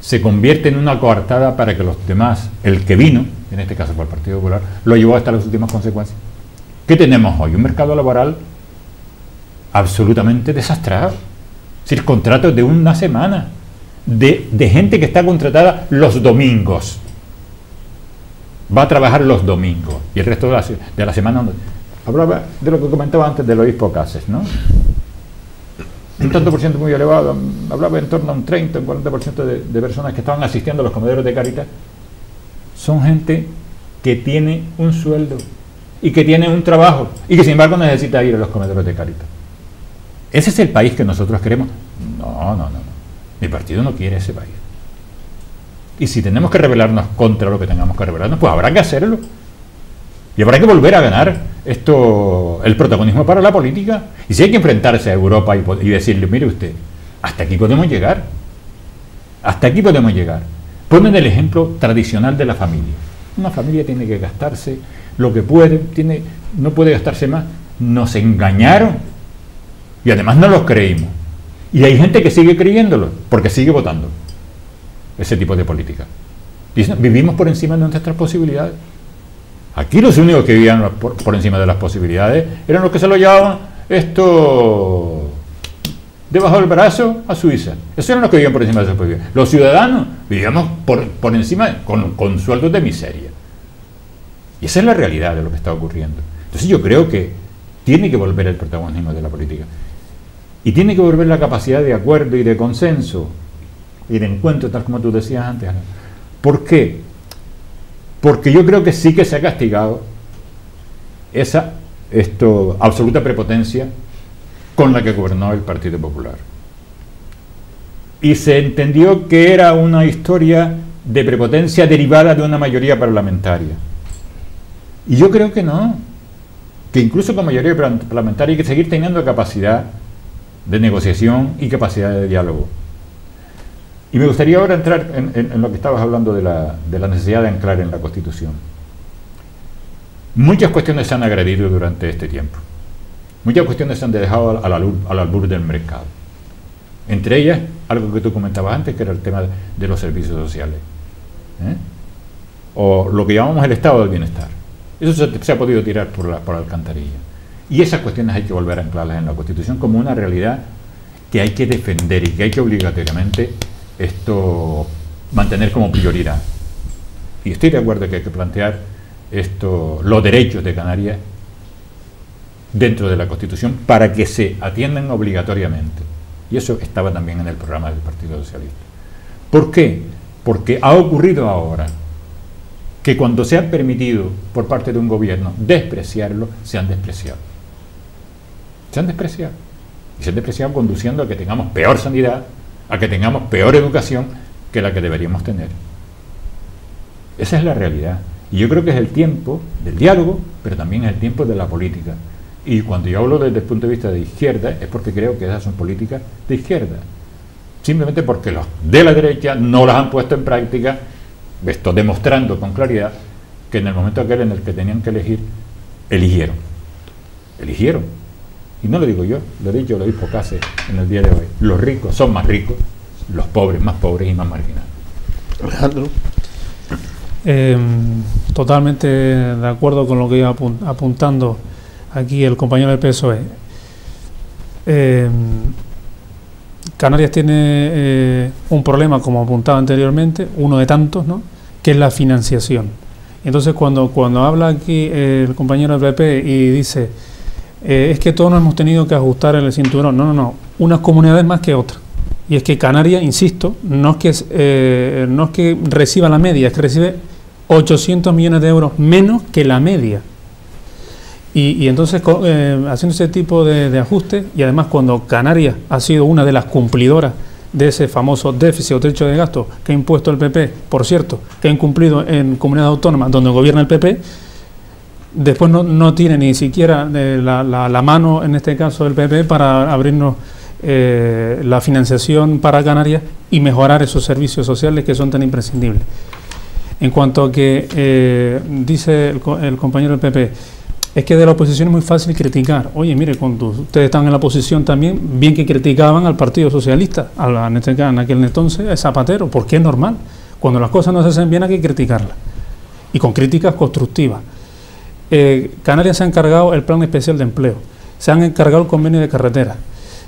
se convierte en una coartada para que los demás, el que vino, en este caso por el Partido Popular, lo llevó hasta las últimas consecuencias. ¿Qué tenemos hoy? Un mercado laboral absolutamente desastrado. Es decir, contratos de una semana, de gente que está contratada los domingos. Va a trabajar los domingos y el resto de la semana. Hablaba de lo que comentaba antes del obispo Cases, ¿no? Un tanto por ciento muy elevado, hablaba en torno a un 30, un 40% de personas que estaban asistiendo a los comederos de Cáritas. Son gente que tiene un sueldo y que tiene un trabajo y que sin embargo necesita ir a los comederos de Cáritas. ¿Ese es el país que nosotros queremos? No. Mi partido no quiere ese país. Y si tenemos que rebelarnos contra lo que tengamos que rebelarnos, pues habrá que hacerlo. Y habrá que volver a ganar el protagonismo para la política. Y si hay que enfrentarse a Europa y decirle, mire usted, hasta aquí podemos llegar. Hasta aquí podemos llegar. Ponen el ejemplo tradicional de la familia. Una familia tiene que gastarse lo que puede, no puede gastarse más. Nos engañaron. Y además no los creímos. Y hay gente que sigue creyéndolo, porque sigue votando ese tipo de política. Dicen, vivimos por encima de nuestras posibilidades. Aquí los únicos que vivían por encima de las posibilidades eran los que se lo llevaban debajo del brazo a Suiza. Esos eran los que vivían por encima de esas posibilidades. Los ciudadanos vivíamos por encima con sueldos de miseria. Y esa es la realidad de lo que está ocurriendo. Entonces yo creo que tiene que volver el protagonismo de la política. Y tiene que volver la capacidad de acuerdo y de consenso y de encuentro, tal como tú decías antes, Ana. ¿Por qué? Porque yo creo que sí que se ha castigado esa absoluta prepotencia con la que gobernó el Partido Popular. Y se entendió que era una historia de prepotencia derivada de una mayoría parlamentaria. Y yo creo que no. Que incluso con mayoría parlamentaria hay que seguir teniendo capacidad de negociación y capacidad de diálogo. Y me gustaría ahora entrar en lo que estabas hablando de la necesidad de anclar en la Constitución. Muchas cuestiones se han agredido durante este tiempo. Muchas cuestiones se han dejado al albur del mercado. Entre ellas, algo que tú comentabas antes, que era el tema de los servicios sociales. O lo que llamamos el estado del bienestar. Eso se ha podido tirar por la alcantarilla. Y esas cuestiones hay que volver a anclarlas en la Constitución como una realidad que hay que defender y que hay que obligatoriamente mantener como prioridad. Y estoy de acuerdo que hay que plantear los derechos de Canarias dentro de la Constitución para que se atiendan obligatoriamente. Y eso estaba también en el programa del Partido Socialista. ¿Por qué? Porque ha ocurrido ahora que cuando se ha permitido por parte de un gobierno despreciarlo, se han despreciado. Se han despreciado. Y se han despreciado conduciendo a que tengamos peor sanidad, a que tengamos peor educación que la que deberíamos tener. Esa es la realidad. Y yo creo que es el tiempo del diálogo, pero también es el tiempo de la política. Y cuando yo hablo desde el punto de vista de izquierda, es porque creo que esas son políticas de izquierda. Simplemente porque los de la derecha no las han puesto en práctica, esto demostrando con claridad que en el momento aquel en el que tenían que elegir, eligieron. Y no lo digo yo, lo he dicho el obispo Cases en el día de hoy. Los ricos son más ricos, los pobres más pobres y más marginados. Alejandro. Totalmente de acuerdo con lo que iba apuntando aquí el compañero del PSOE. Canarias tiene un problema, como apuntaba anteriormente, uno de tantos, ¿no?, que es la financiación. Entonces cuando habla aquí el compañero del PP y dice es que todos nos hemos tenido que ajustar el cinturón, no, unas comunidades más que otras. Y es que Canarias, insisto, no es que reciba la media, es que recibe 800 millones de euros menos que la media. Y entonces, haciendo ese tipo de ajustes, y además cuando Canarias ha sido una de las cumplidoras de ese famoso déficit o techo de gasto que ha impuesto el PP, por cierto, que ha incumplido en comunidades autónomas donde gobierna el PP, después no tiene ni siquiera la mano, en este caso del PP, para abrirnos la financiación para Canarias y mejorar esos servicios sociales que son tan imprescindibles. En cuanto a que dice el compañero del PP, es que de la oposición es muy fácil criticar. Oye, mire, cuando ustedes están en la oposición también, bien que criticaban al Partido Socialista, en aquel entonces, a Zapatero, porque es normal. Cuando las cosas no se hacen bien hay que criticarlas, y con críticas constructivas. Canarias se ha encargado el Plan Especial de Empleo, se han encargado el convenio de carretera,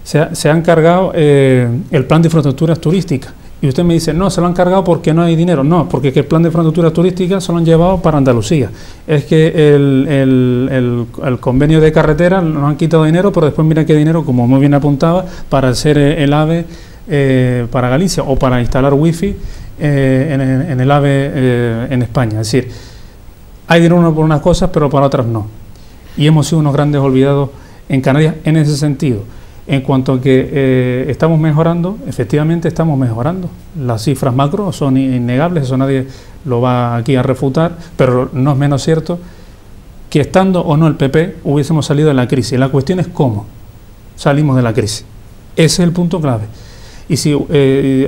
se ha encargado el Plan de Infraestructuras Turísticas. Y usted me dice, no, se lo han cargado porque no hay dinero. No, porque el plan de infraestructuras turísticas se lo han llevado para Andalucía. Es que el convenio de carretera nos han quitado dinero, pero después mira qué dinero, como muy bien apuntaba, para hacer el AVE para Galicia, o para instalar wifi en el AVE en España. Es decir, hay dinero por unas cosas, pero para otras no. Y hemos sido unos grandes olvidados en Canarias en ese sentido. En cuanto a que estamos mejorando, efectivamente estamos mejorando. Las cifras macro son innegables, eso nadie lo va aquí a refutar, pero no es menos cierto que estando o no el PP hubiésemos salido de la crisis. La cuestión es cómo salimos de la crisis. Ese es el punto clave. Y si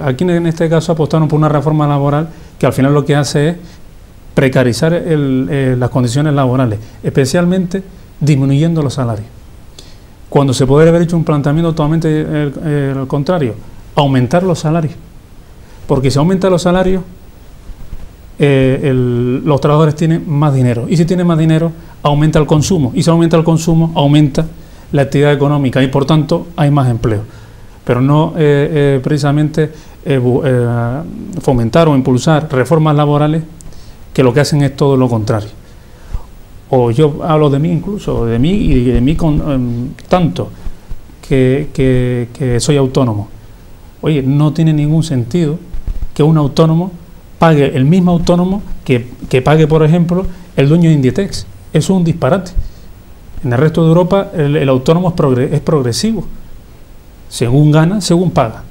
aquí en este caso apostaron por una reforma laboral que al final lo que hace es precarizar las condiciones laborales, especialmente disminuyendo los salarios. Cuando se podría haber hecho un planteamiento totalmente al contrario, aumentar los salarios. Porque si aumenta los salarios, los trabajadores tienen más dinero. Y si tienen más dinero, aumenta el consumo. Y si aumenta el consumo, aumenta la actividad económica y por tanto hay más empleo. Pero no precisamente fomentar o impulsar reformas laborales que lo que hacen es todo lo contrario. O yo hablo de mí incluso, de mí y de mí tanto que soy autónomo. Oye, no tiene ningún sentido que un autónomo pague, el mismo autónomo que pague, por ejemplo, el dueño de Inditex. Eso es un disparate. En el resto de Europa el autónomo es progresivo. Según gana, según paga.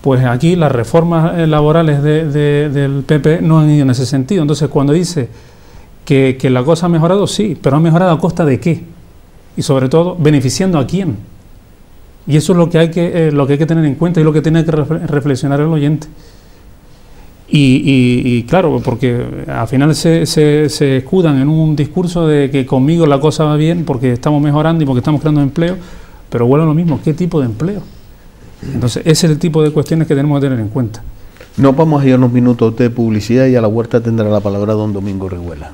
Pues aquí las reformas laborales del PP no han ido en ese sentido. Entonces, cuando dice que la cosa ha mejorado, sí, pero ha mejorado a costa de qué, y sobre todo beneficiando a quién. Y eso es lo que hay que tener en cuenta y lo que tiene que reflexionar el oyente. Y claro, porque al final se escudan en un discurso de que conmigo la cosa va bien porque estamos mejorando y porque estamos creando empleo, pero vuelve a lo mismo, ¿qué tipo de empleo? Entonces ese es el tipo de cuestiones que tenemos que tener en cuenta. Nos vamos a ir a unos minutos de publicidad y a la vuelta tendrá la palabra don Domingo Reguela.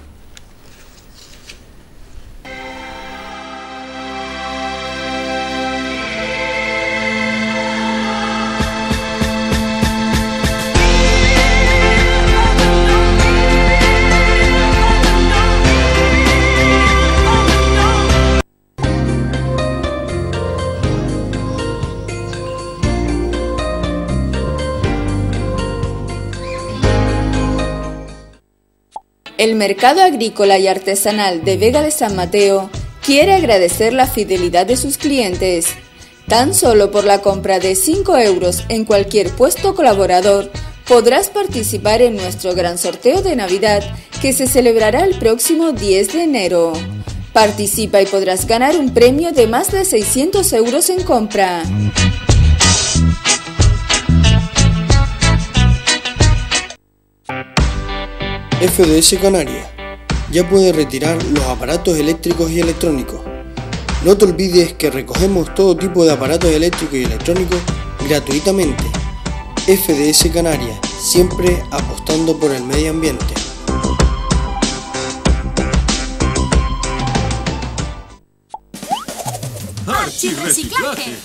El Mercado Agrícola y Artesanal de Vega de San Mateo quiere agradecer la fidelidad de sus clientes. Tan solo por la compra de 5 euros en cualquier puesto colaborador, podrás participar en nuestro gran sorteo de Navidad que se celebrará el próximo 10 de enero. Participa y podrás ganar un premio de más de 600 euros en compra. FDS Canarias. Ya puedes retirar los aparatos eléctricos y electrónicos. No te olvides que recogemos todo tipo de aparatos eléctricos y electrónicos gratuitamente. FDS Canarias, siempre apostando por el medio ambiente. Archirreciclaje.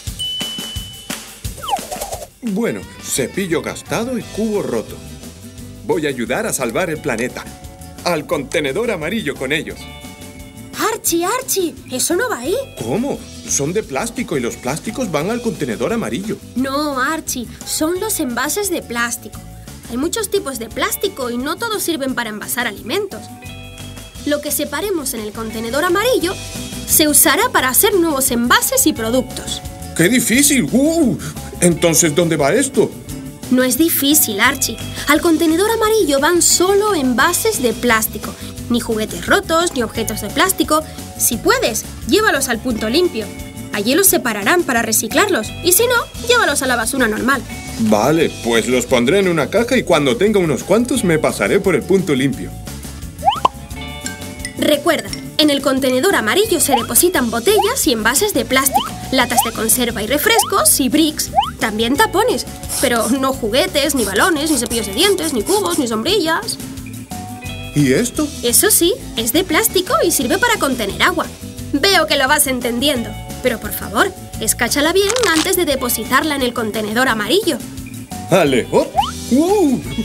Bueno, cepillo gastado y cubo roto. Voy a ayudar a salvar el planeta. Al contenedor amarillo con ellos. Archie, eso no va ahí. ¿Cómo? Son de plástico y los plásticos van al contenedor amarillo. No, Archie, son los envases de plástico. Hay muchos tipos de plástico y no todos sirven para envasar alimentos. Lo que separemos en el contenedor amarillo se usará para hacer nuevos envases y productos. ¡Qué difícil! Entonces, ¿dónde va esto? No es difícil, Archie. Al contenedor amarillo van solo envases de plástico. Ni juguetes rotos, ni objetos de plástico. Si puedes, llévalos al punto limpio. Allí los separarán para reciclarlos. Y si no, llévalos a la basura normal. Vale, pues los pondré en una caja y cuando tenga unos cuantos me pasaré por el punto limpio. Recuerda, en el contenedor amarillo se depositan botellas y envases de plástico, latas de conserva y refrescos y bricks, también tapones, pero no juguetes, ni balones, ni cepillos de dientes, ni cubos, ni sombrillas. ¿Y esto? Eso sí, es de plástico y sirve para contener agua. Veo que lo vas entendiendo, pero por favor, escáchala bien antes de depositarla en el contenedor amarillo. ¡Alejo!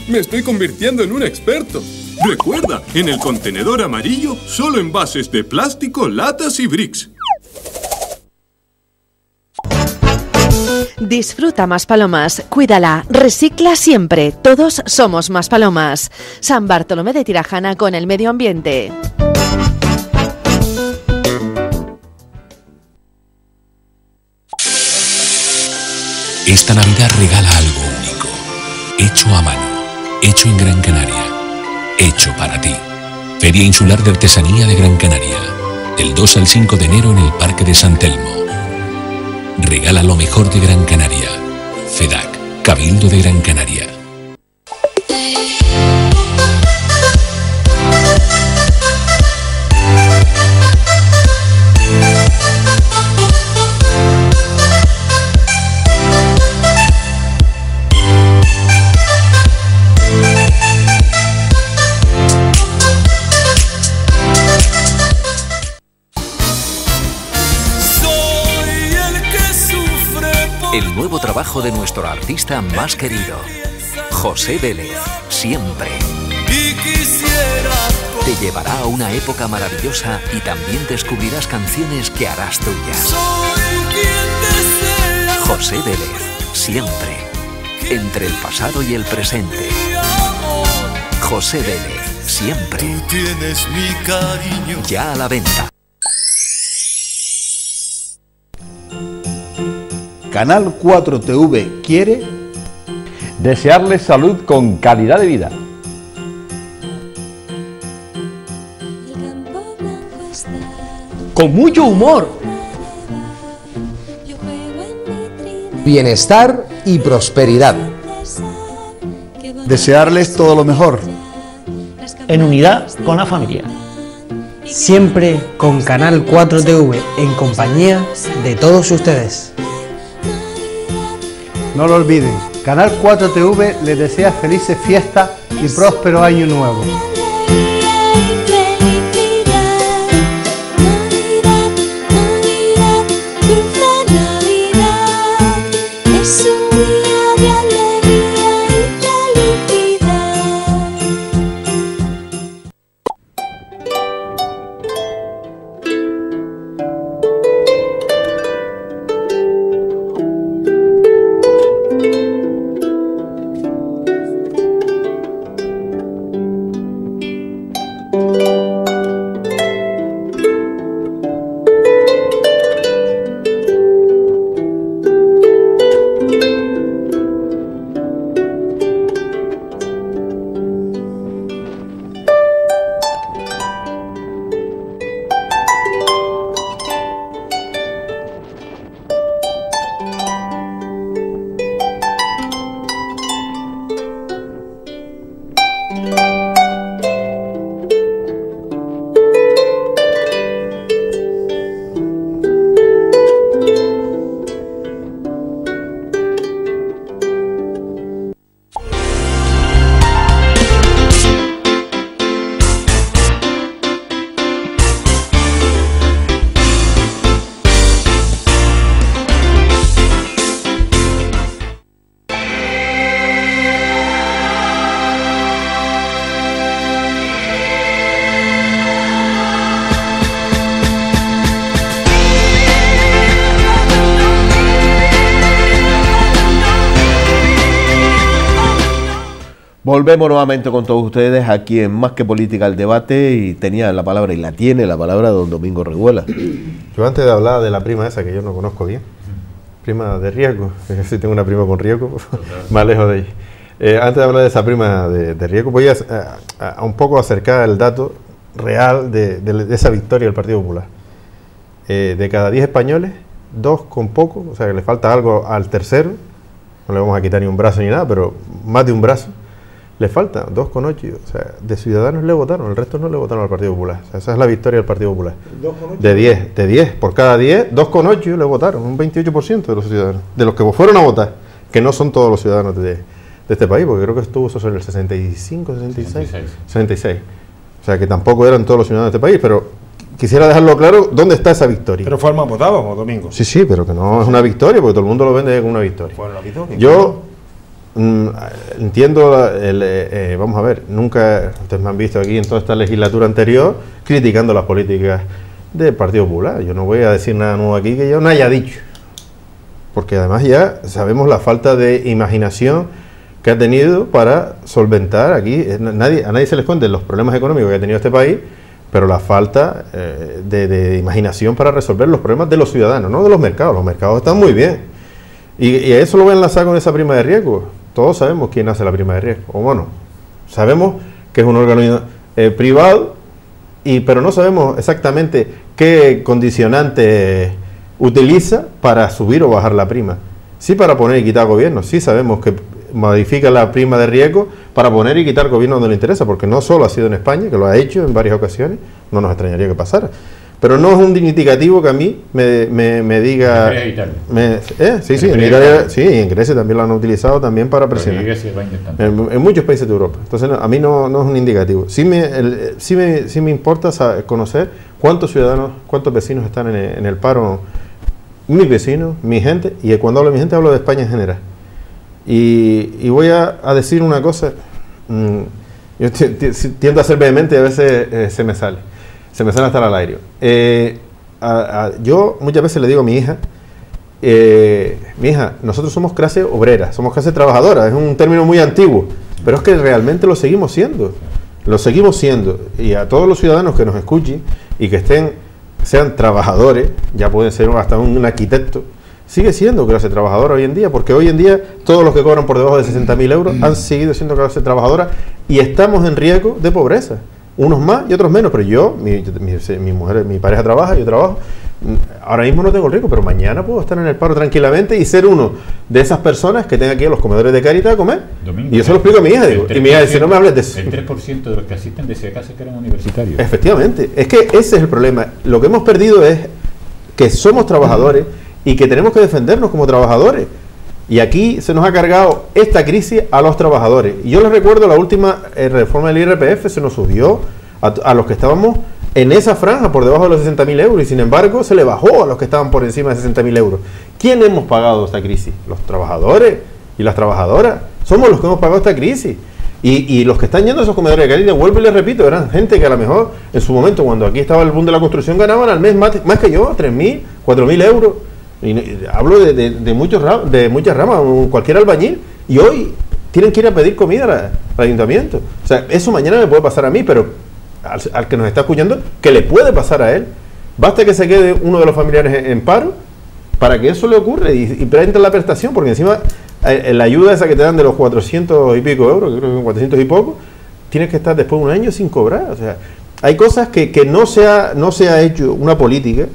Me estoy convirtiendo en un experto. Recuerda, en el contenedor amarillo, solo envases de plástico, latas y bricks. Disfruta Maspalomas, cuídala, recicla siempre. Todos somos Maspalomas. San Bartolomé de Tirajana con el medio ambiente. Esta Navidad regala algo único, hecho a mano, hecho en Gran Canaria, hecho para ti. Feria Insular de Artesanía de Gran Canaria, del 2 al 5 de enero en el Parque de San Telmo. Regala lo mejor de Gran Canaria. FEDAC, Cabildo de Gran Canaria. El nuevo trabajo de nuestro artista más querido, José Vélez, Siempre. Te llevará a una época maravillosa y también descubrirás canciones que harás tuyas. José Vélez, Siempre. Entre el pasado y el presente. José Vélez, Siempre. Tú tienes mi cariño. Ya a la venta. Canal 4 TV quiere desearles salud con calidad de vida. Con mucho humor, bienestar y prosperidad. Desearles todo lo mejor. En unidad con la familia. Siempre con Canal 4 TV en compañía de todos ustedes. No lo olviden, Canal 4 TV les desea felices fiestas y próspero año nuevo. Volvemos nuevamente con todos ustedes aquí en Más que Política el Debate, y tenía la palabra, y la tiene la palabra, don Domingo Reguela. Yo antes de hablar de la prima esa, que yo no conozco bien, prima de riesgo, si tengo una prima con riesgo, más lejos de ella. Antes de hablar de esa prima de riesgo, voy a un poco acercar el dato real de esa victoria del Partido Popular. De cada 10 españoles, 2 con poco, o sea que le falta algo al tercero, no le vamos a quitar ni un brazo ni nada, pero más de un brazo, le falta 2,8, o sea, de ciudadanos le votaron, el resto no le votaron al Partido Popular. O sea, esa es la victoria del Partido Popular. De 10, por cada 10, 2,8 le votaron, un 28% de los ciudadanos, de los que fueron a votar, que no son todos los ciudadanos de este país, porque creo que estuvo eso sobre el 65, 66. O sea, que tampoco eran todos los ciudadanos de este país, pero quisiera dejarlo claro, ¿dónde está esa victoria? Pero fue el más votado, Domingo. Sí, pero que no es una victoria, porque todo el mundo lo vende como una victoria. Fue la victoria. Yo entiendo, vamos a ver, nunca, ustedes me han visto aquí en toda esta legislatura anterior criticando las políticas del Partido Popular. Yo no voy a decir nada nuevo aquí que yo no haya dicho, porque además ya sabemos la falta de imaginación que ha tenido para solventar aquí. A nadie se le esconde los problemas económicos que ha tenido este país, pero la falta de imaginación para resolver los problemas de los ciudadanos, no de los mercados. Los mercados están muy bien, y eso lo voy a enlazar con esa prima de riesgo. Todos sabemos quién hace la prima de riesgo, o bueno, sabemos que es un órgano privado, pero no sabemos exactamente qué condicionante utiliza para subir o bajar la prima. Sí, para poner y quitar gobierno, sí sabemos que modifica la prima de riesgo para poner y quitar gobierno donde le interesa, porque no solo ha sido en España, que lo ha hecho en varias ocasiones, no nos extrañaría que pasara. Pero no es un indicativo que a mí me diga... Sí, en Italia, sí, y en Grecia también lo han utilizado también para presionar. En muchos países de Europa. Entonces, a mí no es un indicativo. Sí me importa conocer cuántos ciudadanos, cuántos vecinos están en el paro. Mis vecinos, mi gente, y cuando hablo de mi gente hablo de España en general. Y voy a decir una cosa, yo tiendo a ser vehemente y a veces se me sale hasta al aire. Yo muchas veces le digo a mi hija, nosotros somos clase obrera, somos clase trabajadora, es un término muy antiguo, pero es que realmente lo seguimos siendo, y a todos los ciudadanos que nos escuchen y que sean trabajadores, ya pueden ser hasta un arquitecto, sigue siendo clase trabajadora hoy en día, porque hoy en día todos los que cobran por debajo de 60.000 euros han seguido siendo clase trabajadora, y estamos en riesgo de pobreza, unos más y otros menos. Pero yo, mi mujer, mi pareja trabaja, yo trabajo, ahora mismo no tengo riesgo, pero mañana puedo estar en el paro tranquilamente y ser uno de esas personas que tenga aquí a los comedores de Cáritas a comer. Domingo, y yo se lo explico a mi hija, y mi hija dice, no me hables de eso. El 3% de los que asisten decía casi que eran universitarios. Efectivamente, es que ese es el problema. Lo que hemos perdido es que somos trabajadores y que tenemos que defendernos como trabajadores. Y aquí se nos ha cargado esta crisis a los trabajadores. Y yo les recuerdo la última reforma del IRPF, se nos subió a los que estábamos en esa franja por debajo de los 60.000 euros, y sin embargo se le bajó a los que estaban por encima de 60.000 euros. ¿Quién hemos pagado esta crisis? Los trabajadores y las trabajadoras. Somos los que hemos pagado esta crisis. Y los que están yendo a esos comedores de Cáritas, vuelvo y les repito, eran gente que a lo mejor en su momento, cuando aquí estaba el boom de la construcción, ganaban al mes más que yo, 3.000, 4.000 euros. Y hablo de muchas ramas, cualquier albañil, y hoy tienen que ir a pedir comida al ayuntamiento. O sea, eso mañana me puede pasar a mí, pero al que nos está escuchando, que le puede pasar a él. Basta que se quede uno de los familiares en paro para que eso le ocurra y presente la prestación, porque encima la ayuda esa que te dan de los 400 y pico euros, que creo que son 400 y poco, tienes que estar después de un año sin cobrar. O sea, hay cosas que no se ha hecho una política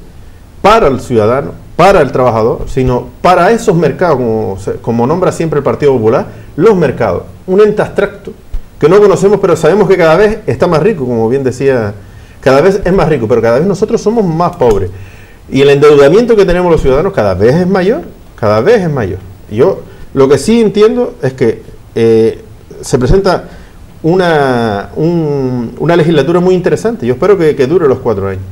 para el ciudadano, para el trabajador, sino para esos mercados, como nombra siempre el Partido Popular, los mercados, un ente abstracto que no conocemos, pero sabemos que cada vez está más rico, como bien decía, cada vez es más rico, pero cada vez nosotros somos más pobres, y el endeudamiento que tenemos los ciudadanos cada vez es mayor. Yo lo que sí entiendo es que se presenta una legislatura muy interesante. Yo espero que dure los 4 años.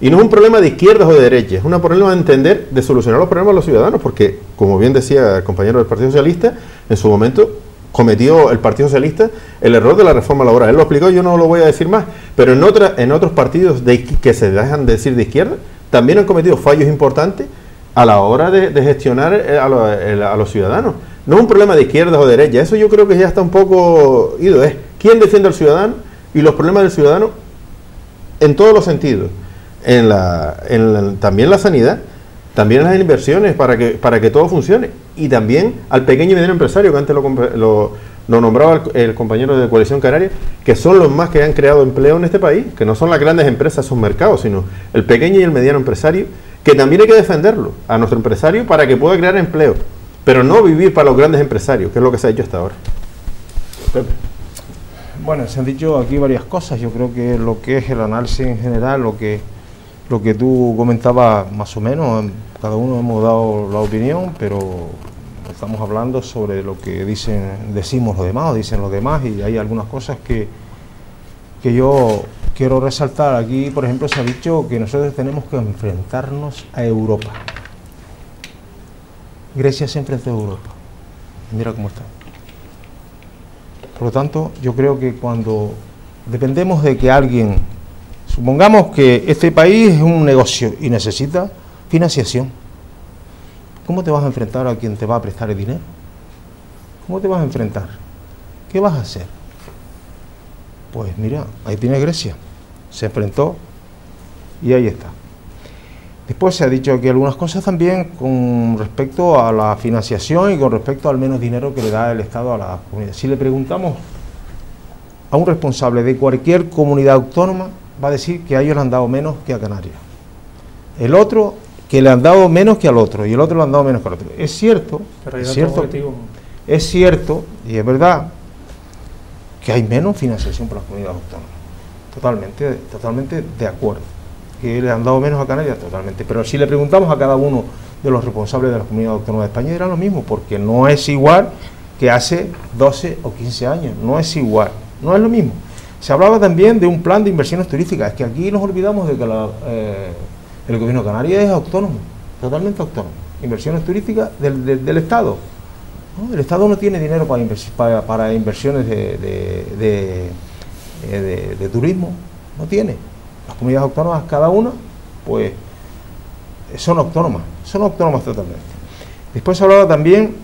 Y no es un problema de izquierdas o de derechas, es un problema de entender, de solucionar los problemas de los ciudadanos, porque, como bien decía el compañero del Partido Socialista, en su momento cometió el Partido Socialista el error de la reforma laboral. Él lo explicó, yo no lo voy a decir más, pero en otros partidos que se dejan de decir de izquierda, también han cometido fallos importantes a la hora de gestionar a los ciudadanos. no es un problema de izquierdas o derecha, eso yo creo que ya está un poco ido, es quién defiende al ciudadano y los problemas del ciudadano en todos los sentidos, también la sanidad, también las inversiones para que todo funcione, y también al pequeño y mediano empresario, que antes lo nombraba el compañero de Coalición Canaria, que son los más que han creado empleo en este país, que no son las grandes empresas, sus mercados, sino el pequeño y el mediano empresario, que también hay que defenderlo, a nuestro empresario, para que pueda crear empleo, pero no vivir para los grandes empresarios, que es lo que se ha hecho hasta ahora. Pepe. Bueno, se han dicho aquí varias cosas. Yo creo que lo que es el análisis en general, lo que tú comentabas más o menos, cada uno hemos dado la opinión, pero estamos hablando sobre lo que decimos los demás, o dicen los demás, y hay algunas cosas que yo quiero resaltar. Aquí, por ejemplo, se ha dicho que nosotros tenemos que enfrentarnos a Europa. Grecia se enfrentó a Europa. Mira cómo está. Por lo tanto, yo creo que cuando dependemos de que alguien, supongamos que este país es un negocio y necesita financiación, ¿cómo te vas a enfrentar a quien te va a prestar el dinero? ¿Cómo te vas a enfrentar? ¿Qué vas a hacer? Pues mira, ahí tiene Grecia, se enfrentó y ahí está. Después se ha dicho aquí algunas cosas también con respecto a la financiación y con respecto al menos dinero que le da el Estado a la comunidad. Si le preguntamos a un responsable de cualquier comunidad autónoma, va a decir que a ellos le han dado menos que a Canarias. El otro, que le han dado menos que al otro, y el otro le han dado menos que al otro. Es cierto, es cierto, y es verdad, que hay menos financiación para las comunidades autónomas. Totalmente de acuerdo. Que le han dado menos a Canarias, totalmente. Pero si le preguntamos a cada uno de los responsables de las comunidades autónomas de España, dirán lo mismo, porque no es igual que hace 12 o 15 años, no es igual, no es lo mismo. Se hablaba también de un plan de inversiones turísticas, es que aquí nos olvidamos de que el gobierno de Canarias es autónomo, totalmente autónomo. Inversiones turísticas del Estado. ¿No? El Estado no tiene dinero para inversiones de turismo, no tiene. Las comunidades autónomas, cada una, pues, son autónomas totalmente. Después se hablaba también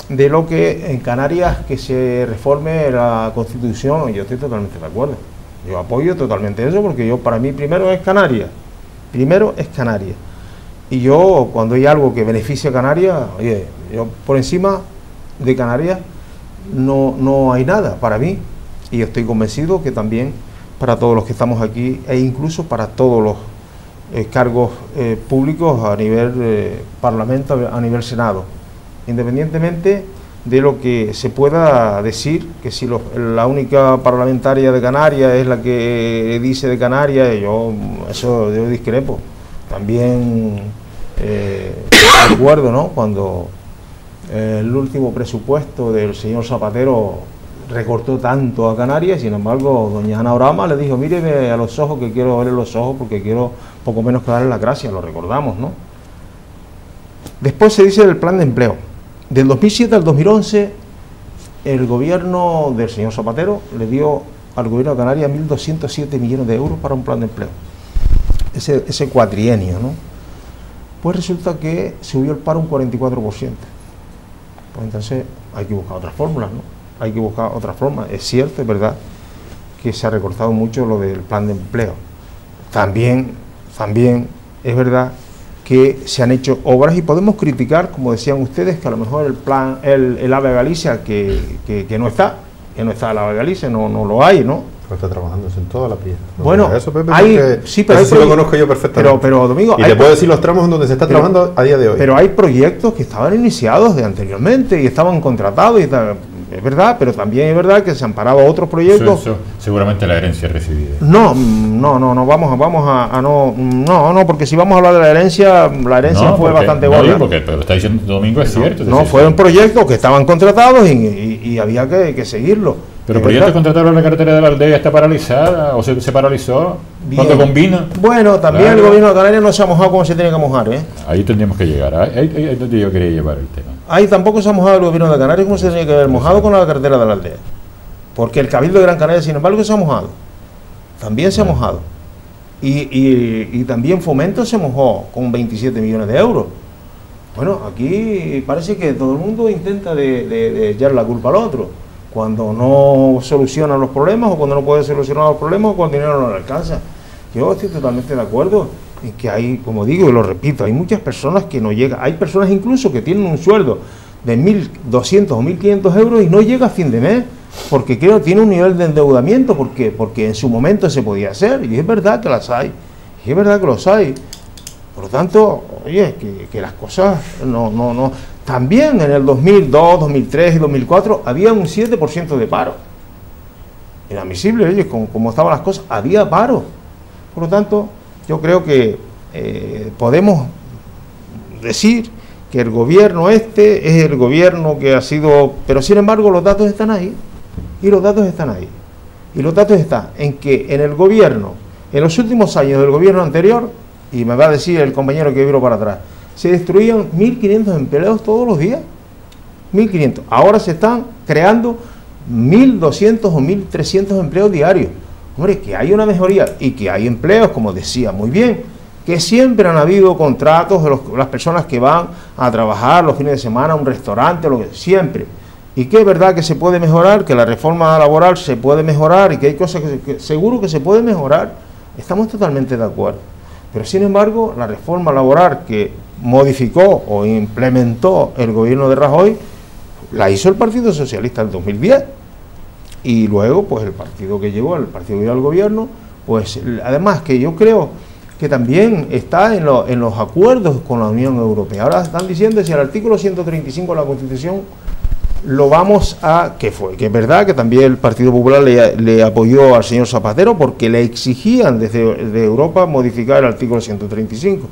de lo que en Canarias, que se reforme la Constitución, y yo estoy totalmente de acuerdo. Yo apoyo totalmente eso, porque para mí primero es Canarias. Y yo, cuando hay algo que beneficie a Canarias, oye, yo por encima de Canarias no hay nada para mí, y yo estoy convencido que también para todos los que estamos aquí, e incluso para todos los cargos públicos a nivel Parlamento, a nivel Senado, independientemente de lo que se pueda decir, que si la única parlamentaria de Canarias es la que dice de Canarias, yo discrepo. También recuerdo, ¿no?, cuando el último presupuesto del señor Zapatero recortó tanto a Canarias, sin embargo, doña Ana Orama le dijo, míreme a los ojos, que quiero verle los ojos, porque quiero poco menos que darle las gracias, lo recordamos, ¿no? Después se dice del plan de empleo. Del 2007 al 2011, el gobierno del señor Zapatero le dio al gobierno de Canarias 1.207 millones de euros para un plan de empleo. Ese cuatrienio, ¿no? Pues resulta que subió el paro un 44%. Pues entonces hay que buscar otras fórmulas, ¿no? Hay que buscar otra forma. Es cierto, es verdad, que se ha recortado mucho lo del plan de empleo. También es verdad que se han hecho obras, y podemos criticar, como decían ustedes, que a lo mejor el AVE Galicia, que no está el AVE Galicia, no lo hay, ¿no? Pero está trabajando en toda la pieza. Bueno, eso, Pepe, pero eso sí lo conozco yo perfectamente. Pero Domingo, y te puedo decir los tramos en donde se está trabajando a día de hoy. Pero hay proyectos que estaban iniciados de anteriormente y estaban contratados y tal. Es verdad, pero también es verdad que se han parado otros proyectos. Eso, seguramente la herencia recibida. No, porque si vamos a hablar de la herencia fue bastante buena. No, porque lo está diciendo Domingo, es cierto. No, fueron proyectos que estaban contratados y había que seguirlo. Pero proyectos contratados en la carretera de la aldea está paralizada, o se paralizó. ¿Cuánto combina? Bueno, también claro. El gobierno de Canarias no se ha mojado como se tiene que mojar, ¿eh? Ahí tendríamos que llegar, ahí es donde yo quería llevar el tema. Ahí tampoco se ha mojado el gobierno de Canarias como se tenía que haber mojado con la carretera de la aldea. Porque el Cabildo de Gran Canaria, sin embargo, se ha mojado. También se ha mojado. Y también Fomento se mojó con 27 millones de euros. Bueno, aquí parece que todo el mundo intenta de echar la culpa al otro, cuando no solucionan los problemas o cuando no puede solucionar los problemas o cuando el dinero no le alcanza. Yo estoy totalmente de acuerdo en que hay, como digo y lo repito, hay muchas personas que no llegan, hay personas incluso que tienen un sueldo de 1.200 o 1.500 euros y no llega a fin de mes, porque creo que tiene un nivel de endeudamiento, porque en su momento se podía hacer, y es verdad que las hay, y es verdad que los hay. Por lo tanto, oye, que las cosas no. También en el 2002, 2003 y 2004 había un 7% de paro. Inadmisible, oye, como estaban las cosas, había paro. Por lo tanto, yo creo que podemos decir que el gobierno este es el gobierno que ha sido... Pero sin embargo los datos están ahí, y los datos están ahí. Y los datos están en que en el gobierno, en los últimos años del gobierno anterior, y me va a decir el compañero que vino para atrás, se destruían 1.500 empleos todos los días. 1.500. Ahora se están creando 1.200 o 1.300 empleos diarios. Hombre, que hay una mejoría y que hay empleos, como decía muy bien, que siempre han habido contratos de las personas que van a trabajar los fines de semana a un restaurante, siempre. Y que es verdad que se puede mejorar, que la reforma laboral se puede mejorar y que hay cosas que seguro que se puede mejorar. Estamos totalmente de acuerdo. Pero sin embargo, la reforma laboral que modificó o implementó el gobierno de Rajoy, la hizo el Partido Socialista en 2010. Y luego, pues el partido que llegó, el partido que llegó al gobierno, pues además que yo creo que también está en los acuerdos con la Unión Europea. Ahora están diciendo si el artículo 135 de la Constitución lo vamos a... que es verdad que también el Partido Popular le apoyó al señor Zapatero porque le exigían desde Europa modificar el artículo 135.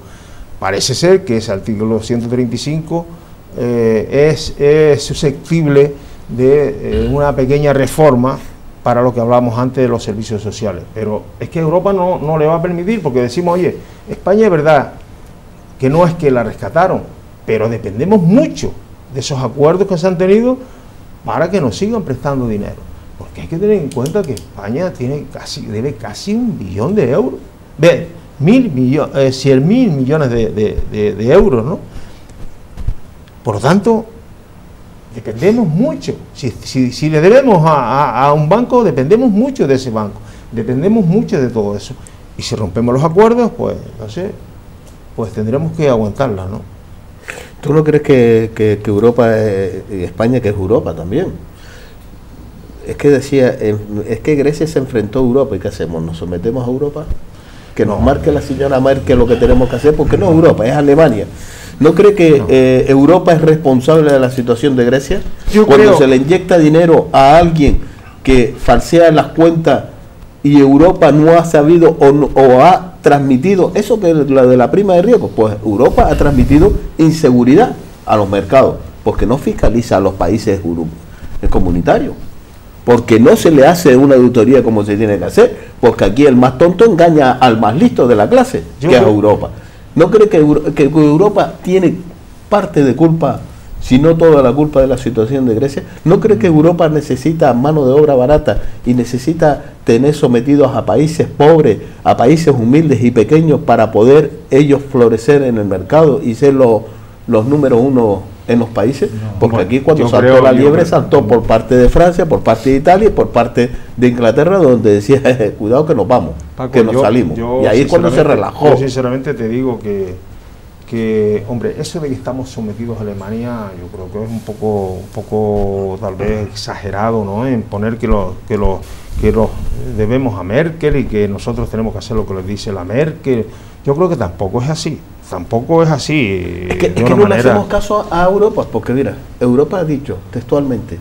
Parece ser que ese artículo 135 es susceptible de una pequeña reforma para lo que hablamos antes de los servicios sociales. Pero es que Europa no le va a permitir, porque decimos, oye, España es verdad que no es que la rescataron, pero dependemos mucho de esos acuerdos que se han tenido para que nos sigan prestando dinero. Porque hay que tener en cuenta que España debe casi 1 billón de euros. Ve, 100.000 millones de euros, ¿no? Por lo tanto, dependemos mucho. Si le debemos a un banco, dependemos mucho de ese banco. Dependemos mucho de todo eso. Y si rompemos los acuerdos, pues, no sé, pues tendremos que aguantarla, ¿no? ¿Tú no crees que Europa, y España, que es Europa también? Es que decía, es que Grecia se enfrentó a Europa, ¿y qué hacemos? ¿Nos sometemos a Europa? Que nos marque la señora Merkel lo que tenemos que hacer, porque no es Europa, es Alemania. ¿No cree que Europa es responsable de la situación de Grecia? Cuando se le inyecta dinero a alguien que falsea las cuentas y Europa no ha sabido o ha transmitido eso, que la de la prima de riesgo, pues Europa ha transmitido inseguridad a los mercados, porque no fiscaliza a los países comunitarios, porque no se le hace una auditoría como se tiene que hacer, porque aquí el más tonto engaña al más listo de la clase, que es Europa. ¿No cree que Europa tiene parte de culpa, si no toda la culpa de la situación de Grecia? ¿No cree que Europa necesita mano de obra barata y necesita tener sometidos a países pobres, a países humildes y pequeños para poder ellos florecer en el mercado y ser los números uno en los países? Porque aquí cuando saltó la liebre, saltó por parte de Francia, por parte de Italia y por parte de Inglaterra, donde decía, cuidado que nos vamos, Paco, que nos salimos. Y ahí es cuando se relajó. Yo sinceramente te digo que hombre, eso de que estamos sometidos a Alemania, yo creo que es un poco tal vez exagerado, ¿no? En poner que los debemos a Merkel y que nosotros tenemos que hacer lo que les dice la Merkel. Yo creo que tampoco es así. Tampoco es así. Es que no le hacemos caso a Europa, porque mira, Europa ha dicho textualmente,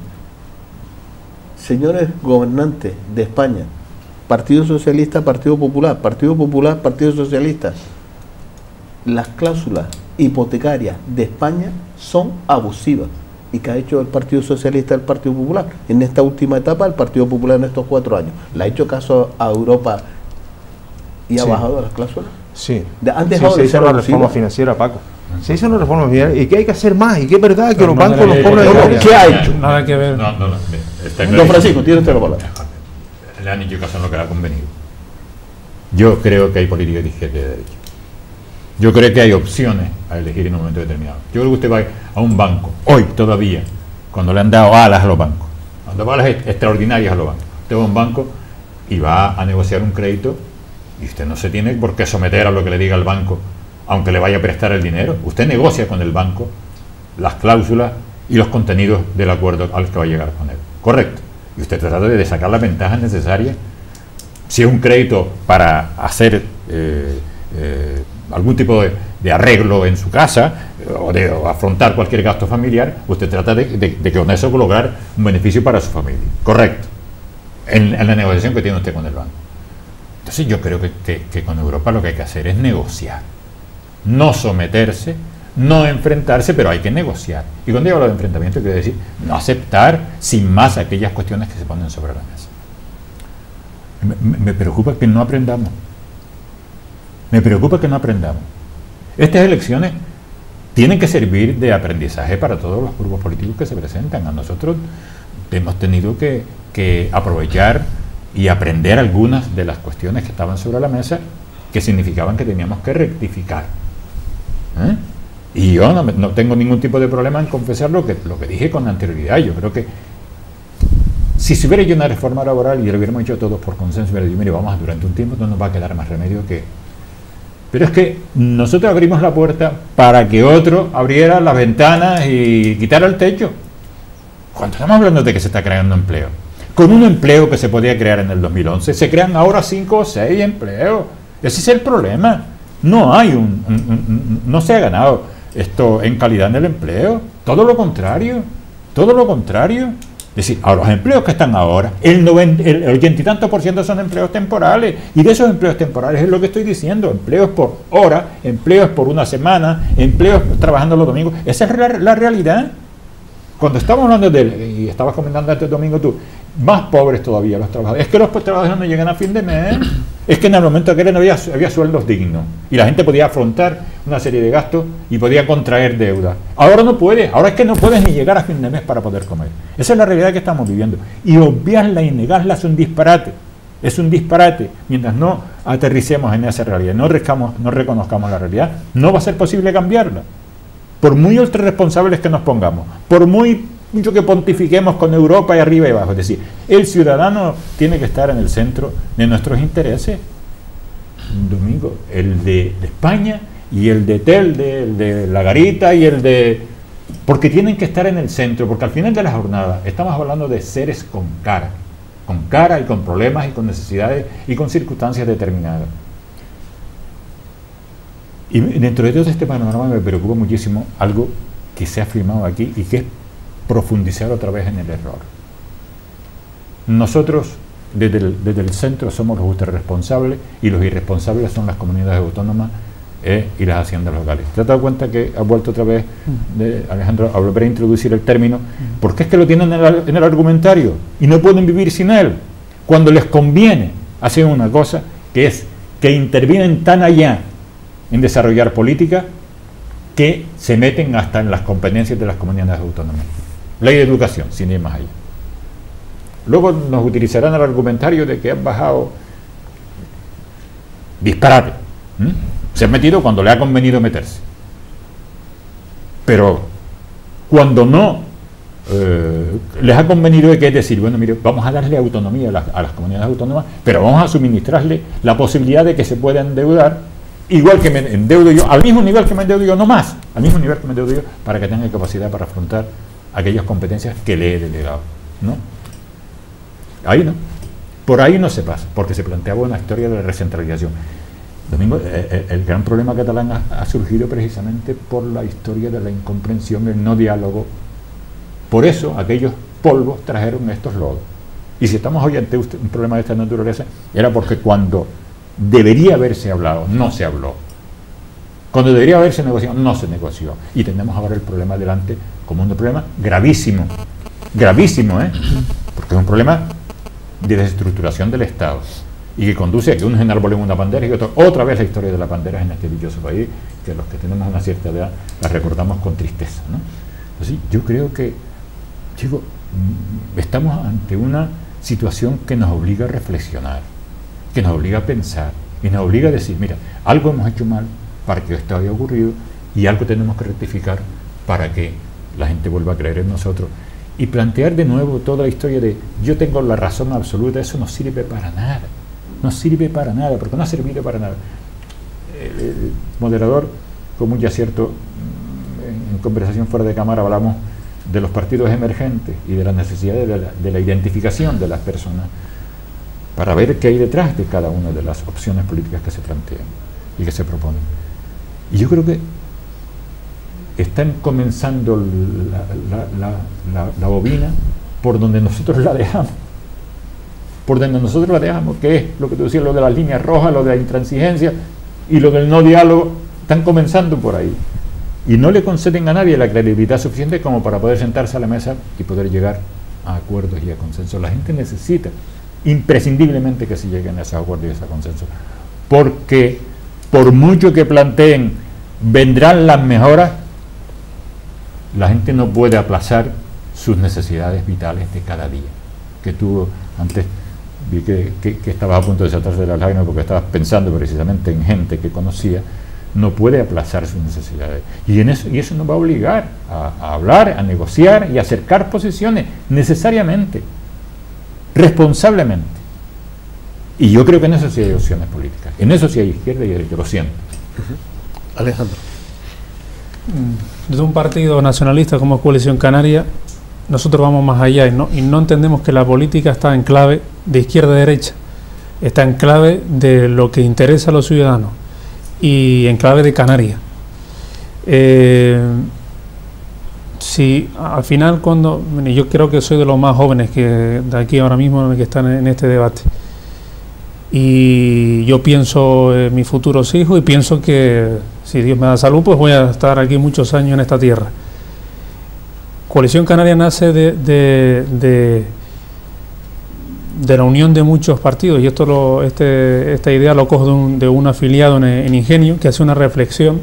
señores gobernantes de España, Partido Socialista, Partido Popular, Partido Socialista, las cláusulas hipotecarias de España son abusivas. ¿Y qué ha hecho el Partido Socialista y el Partido Popular? En esta última etapa, el Partido Popular en estos 4 años, ¿le ha hecho caso a Europa y ha bajado las cláusulas? Sí. Se hizo una reforma financiera, Paco. Se hizo una reforma financiera y que hay que hacer más, y que es verdad que los bancos los cobran. ¿Qué ha hecho? Nada que ver. Don Francisco, tiene usted la palabra. Le han hecho caso en lo que ha convenido. Yo creo que hay política de izquierda y de derecha. Yo creo que hay opciones a elegir en un momento determinado. Yo creo que usted va a un banco, hoy todavía, cuando le han dado alas a los bancos, cuando alas extraordinarias a los bancos. Usted va a un banco y va a negociar un crédito y usted no se tiene por qué someter a lo que le diga el banco, aunque le vaya a prestar el dinero. Usted negocia con el banco las cláusulas y los contenidos del acuerdo al que va a llegar con él. Correcto. Y usted trata de sacar las ventajas necesarias. Si es un crédito para hacer algún tipo de arreglo en su casa o de afrontar cualquier gasto familiar, usted trata de con eso lograr un beneficio para su familia. Correcto. En la negociación que tiene usted con el banco. Entonces yo creo que con Europa lo que hay que hacer es negociar. No someterse, no enfrentarse, pero hay que negociar. Y cuando digo hablo de enfrentamiento, quiero decir no aceptar sin más aquellas cuestiones que se ponen sobre la mesa. Me preocupa que no aprendamos. Me preocupa que no aprendamos. Estas elecciones tienen que servir de aprendizaje para todos los grupos políticos que se presentan. A nosotros hemos tenido que aprovechar y aprender algunas de las cuestiones que estaban sobre la mesa que significaban que teníamos que rectificar. Y yo no tengo ningún tipo de problema en confesar lo que dije con anterioridad. Yo creo que si se hubiera hecho una reforma laboral y lo hubiéramos hecho todos por consenso, hubiera dicho, mire, vamos, durante un tiempo no nos va a quedar más remedio que... Pero es que nosotros abrimos la puerta para que otro abriera las ventanas y quitara el techo. Cuando estamos hablando de que se está creando empleo, con un empleo que se podía crear en el 2011, se crean ahora 5 o 6 empleos. Ese es el problema. No hay no se ha ganado esto en calidad en el empleo. Todo lo contrario. Todo lo contrario. Es decir, a los empleos que están ahora, el 80 y tanto % son empleos temporales. Y de esos empleos temporales es lo que estoy diciendo. Empleos por hora, empleos por una semana, empleos trabajando los domingos. Esa es la realidad. Cuando estamos hablando y estabas comentando este domingo tú, más pobres todavía los trabajadores. Es que los trabajadores no llegan a fin de mes. Es que en el momento que no había sueldos dignos y la gente podía afrontar una serie de gastos y podía contraer deuda. Ahora no puede, ahora es que no puedes ni llegar a fin de mes para poder comer. Esa es la realidad que estamos viviendo. Y obviarla y negarla es un disparate. Es un disparate. Mientras no aterricemos en esa realidad, no reconozcamos la realidad, no va a ser posible cambiarla. Por muy ultra responsables que nos pongamos, por mucho que pontifiquemos con Europa y arriba y abajo. Es decir, el ciudadano tiene que estar en el centro de nuestros intereses. Domingo, el de España y el de Telde, el de La Garita y el de... Porque tienen que estar en el centro, porque al final de la jornada estamos hablando de seres con cara y con problemas y con necesidades y con circunstancias determinadas. Y dentro de todo este panorama me preocupa muchísimo algo que se ha afirmado aquí y que es profundizar otra vez en el error. Nosotros desde el centro somos los ultra responsables y los irresponsables son las comunidades autónomas y las haciendas locales. ¿Te has dado cuenta que ha vuelto otra vez Alejandro a volver a introducir el término? Porque es que lo tienen en el argumentario y no pueden vivir sin él. Cuando les conviene hacen una cosa que es que intervienen tan allá en desarrollar política que se meten hasta en las competencias de las comunidades autónomas. Ley de educación, sin ir más allá. Luego nos utilizarán el argumentario de que han bajado disparate. Se han metido cuando le ha convenido meterse. Pero cuando no les ha convenido, que es decir, bueno, mire, vamos a darle autonomía a las comunidades autónomas, pero vamos a suministrarle la posibilidad de que se puedan endeudar igual que me endeudo yo, al mismo nivel que me endeudo yo, no más, al mismo nivel que me endeudo yo, para que tenga capacidad para afrontar aquellas competencias que le he delegado. ¿No? Ahí no. Por ahí no se pasa, porque se planteaba una historia de la recentralización. Domingo, el gran problema catalán ha surgido precisamente por la historia de la incomprensión, el no diálogo. Por eso aquellos polvos trajeron estos lodos. Y si estamos hoy ante un problema de esta naturaleza, era porque cuando debería haberse hablado, no se habló. Cuando debería haberse negociado, no se negoció. Y tenemos ahora el problema delante como un problema gravísimo. Gravísimo, porque es un problema de desestructuración del Estado. Y que conduce a que unos enarbolen una bandera y otros, otra vez la historia de las banderas en este dichoso país, que los que tenemos una cierta edad la recordamos con tristeza, ¿no? Entonces, yo creo que, chicos, estamos ante una situación que nos obliga a reflexionar, que nos obliga a pensar y nos obliga a decir, mira, algo hemos hecho mal para que esto haya ocurrido, y algo tenemos que rectificar para que la gente vuelva a creer en nosotros. Y plantear de nuevo toda la historia de yo tengo la razón absoluta, eso no sirve para nada. No sirve para nada, porque no ha servido para nada. El moderador, con mucho acierto, en conversación fuera de cámara hablamos de los partidos emergentes y de la necesidad de la identificación de las personas para ver qué hay detrás de cada una de las opciones políticas que se plantean y que se proponen. Y yo creo que están comenzando la bobina por donde nosotros la dejamos. Por donde nosotros la dejamos, que es lo que tú decías, lo de las líneas rojas, lo de la intransigencia y lo del no diálogo, están comenzando por ahí. Y no le conceden a nadie la credibilidad suficiente como para poder sentarse a la mesa y poder llegar a acuerdos y a consensos. La gente necesita imprescindiblemente que se lleguen a esos acuerdos y a ese consenso, porque por mucho que planteen vendrán las mejoras, la gente no puede aplazar sus necesidades vitales de cada día. Que tú antes vi que estabas a punto de saltarse de las lágrimas porque estabas pensando precisamente en gente que conocía. No puede aplazar sus necesidades, y eso nos va a obligar a hablar, a negociar y a acercar posiciones necesariamente, responsablemente. Y yo creo que en eso sí hay opciones políticas, en eso sí hay izquierda y derecha, lo siento. Alejandro. Desde un partido nacionalista como Coalición Canaria, nosotros vamos más allá y no entendemos que la política está en clave de izquierda a derecha, está en clave de lo que interesa a los ciudadanos y en clave de Canarias. Si al final, yo creo que soy de los más jóvenes que de aquí ahora mismo que están en este debate, y yo pienso en mis futuros hijos y pienso que si Dios me da salud, pues voy a estar aquí muchos años en esta tierra. Coalición Canaria nace de la unión de muchos partidos, y esta idea lo cojo de un afiliado en Ingenio que hace una reflexión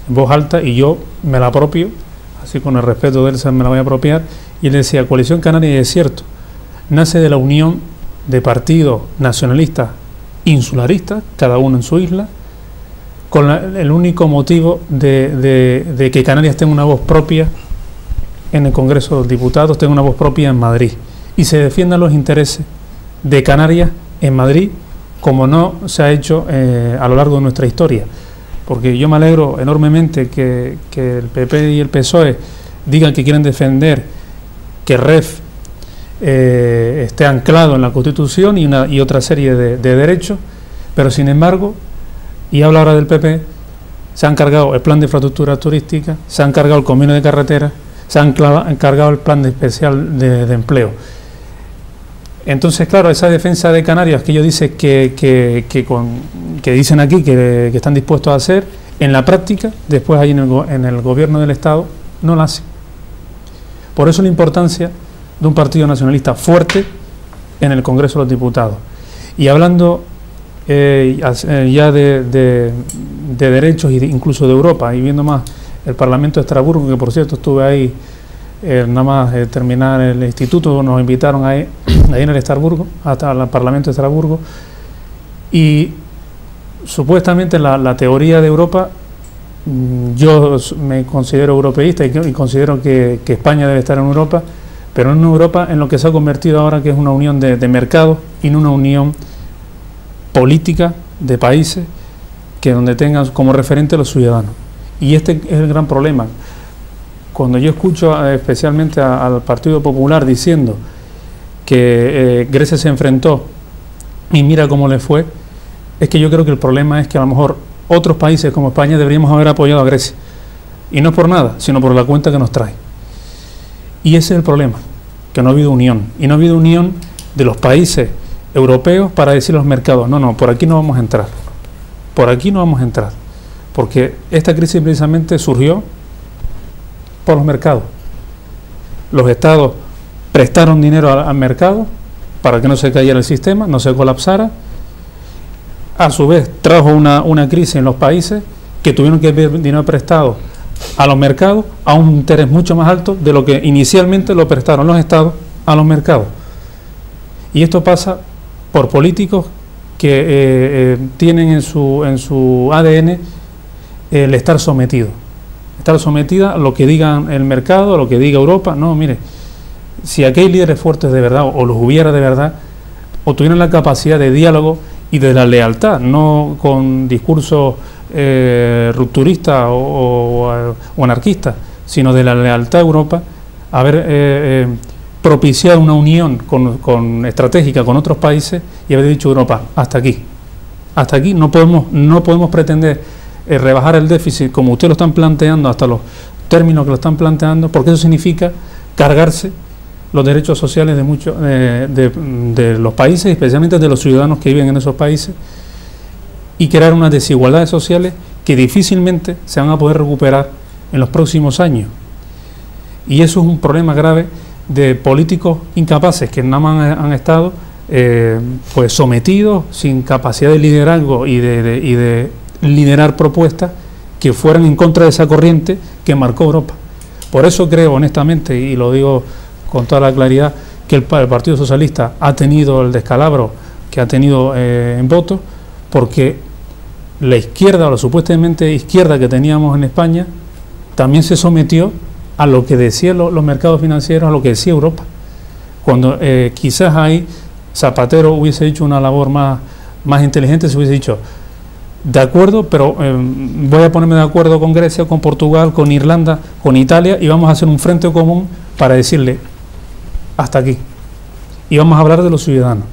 en voz alta, y yo me la apropio, así con el respeto de él me la voy a apropiar, y él decía: Coalición Canaria, y es cierto, nace de la unión de partidos nacionalistas insularistas, cada uno en su isla, con el único motivo de que Canarias tenga una voz propia en el Congreso de los Diputados, tenga una voz propia en Madrid, y se defiendan los intereses de Canarias en Madrid, como no se ha hecho a lo largo de nuestra historia. Porque yo me alegro enormemente que el PP y el PSOE digan que quieren defender que REF esté anclado en la Constitución y otra serie de derechos, pero sin embargo, y hablo ahora del PP, se han cargado el plan de infraestructura turística, se han cargado el convenio de carretera, se han cargado el plan especial de empleo. Entonces, claro, esa defensa de Canarias que ellos dicen que dicen aquí que están dispuestos a hacer, en la práctica, después ahí en el gobierno del Estado, no la hacen. Por eso la importancia de un partido nacionalista fuerte en el Congreso de los Diputados. Y hablando ya de derechos e incluso de Europa, y viendo más el Parlamento de Estrasburgo, que por cierto estuve ahí nada más terminar el instituto, nos invitaron ahí en el Estrasburgo, hasta el Parlamento de Estrasburgo, y supuestamente la teoría de Europa, yo me considero europeísta y considero que España debe estar en Europa, pero en Europa en lo que se ha convertido ahora, que es una unión de mercados y no una unión política de países que donde tengan como referente a los ciudadanos. Y este es el gran problema. Cuando yo escucho especialmente al Partido Popular diciendo que Grecia se enfrentó y mira cómo le fue, es que yo creo que el problema es que a lo mejor otros países como España deberíamos haber apoyado a Grecia. Y no por nada, sino por la cuenta que nos trae. Y ese es el problema, que no ha habido unión. Y no ha habido unión de los países europeos para decir a los mercados: no, por aquí no vamos a entrar. Por aquí no vamos a entrar. Porque esta crisis precisamente surgió por los mercados. Los estados prestaron dinero al mercado para que no se cayera el sistema, no se colapsara. A su vez trajo una crisis en los países que tuvieron que pedir dinero prestado a los mercados a un interés mucho más alto de lo que inicialmente lo prestaron los estados a los mercados. Y esto pasa por políticos que tienen en su ADN el estar sometido. Estar sometida a lo que diga el mercado, a lo que diga Europa. No, mire, si aquí hay líderes fuertes de verdad, o los hubiera de verdad, o tuvieran la capacidad de diálogo y de la lealtad, no con discursos rupturistas o anarquistas, sino de la lealtad a Europa, haber propiciado una unión estratégica con otros países y haber dicho Europa, hasta aquí. Hasta aquí no podemos pretender rebajar el déficit como ustedes lo están planteando, hasta los términos que lo están planteando, porque eso significa cargarse los derechos sociales de muchos de los países, especialmente de los ciudadanos que viven en esos países, y crear unas desigualdades sociales que difícilmente se van a poder recuperar en los próximos años. Y eso es un problema grave de políticos incapaces que nada más han estado pues sometidos, sin capacidad de liderazgo y de liderar propuestas que fueran en contra de esa corriente que marcó Europa. Por eso creo honestamente, y lo digo con toda la claridad, que el Partido Socialista ha tenido el descalabro que ha tenido en votos, porque la izquierda, o la supuestamente izquierda que teníamos en España, también se sometió a lo que decían los mercados financieros, a lo que decía Europa. Cuando quizás ahí Zapatero hubiese hecho una labor más inteligente, se hubiese dicho, de acuerdo, pero voy a ponerme de acuerdo con Grecia, con Portugal, con Irlanda, con Italia, y vamos a hacer un frente común para decirle, hasta aquí. Y vamos a hablar de los ciudadanos.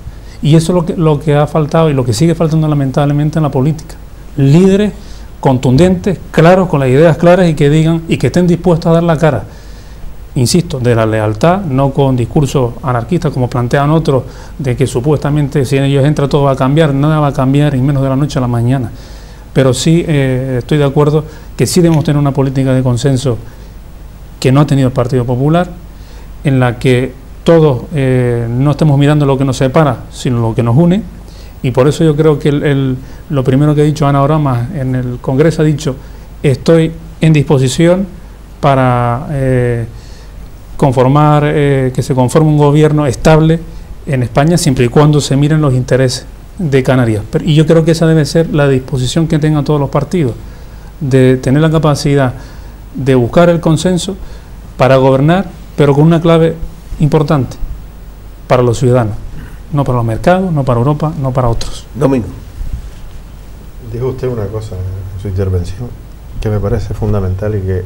Y eso es lo que ha faltado y lo que sigue faltando lamentablemente en la política. Líderes contundentes, claros, con las ideas claras y que digan y que estén dispuestos a dar la cara. Insisto, de la lealtad, no con discursos anarquistas como plantean otros, de que supuestamente si en ellos entra todo va a cambiar. Nada va a cambiar, y menos de la noche a la mañana. Pero sí estoy de acuerdo que sí debemos tener una política de consenso que no ha tenido el Partido Popular, en la que todos no estemos mirando lo que nos separa, sino lo que nos une. Y por eso yo creo que lo primero que ha dicho Ana Oramas en el Congreso, ha dicho, estoy en disposición para que se conforme un gobierno estable en España, siempre y cuando se miren los intereses de Canarias. Y yo creo que esa debe ser la disposición que tengan todos los partidos, de tener la capacidad de buscar el consenso para gobernar, pero con una clave importante, para los ciudadanos, no para los mercados, no para Europa, no para otros. Domingo. Dijo usted una cosa en su intervención que me parece fundamental y que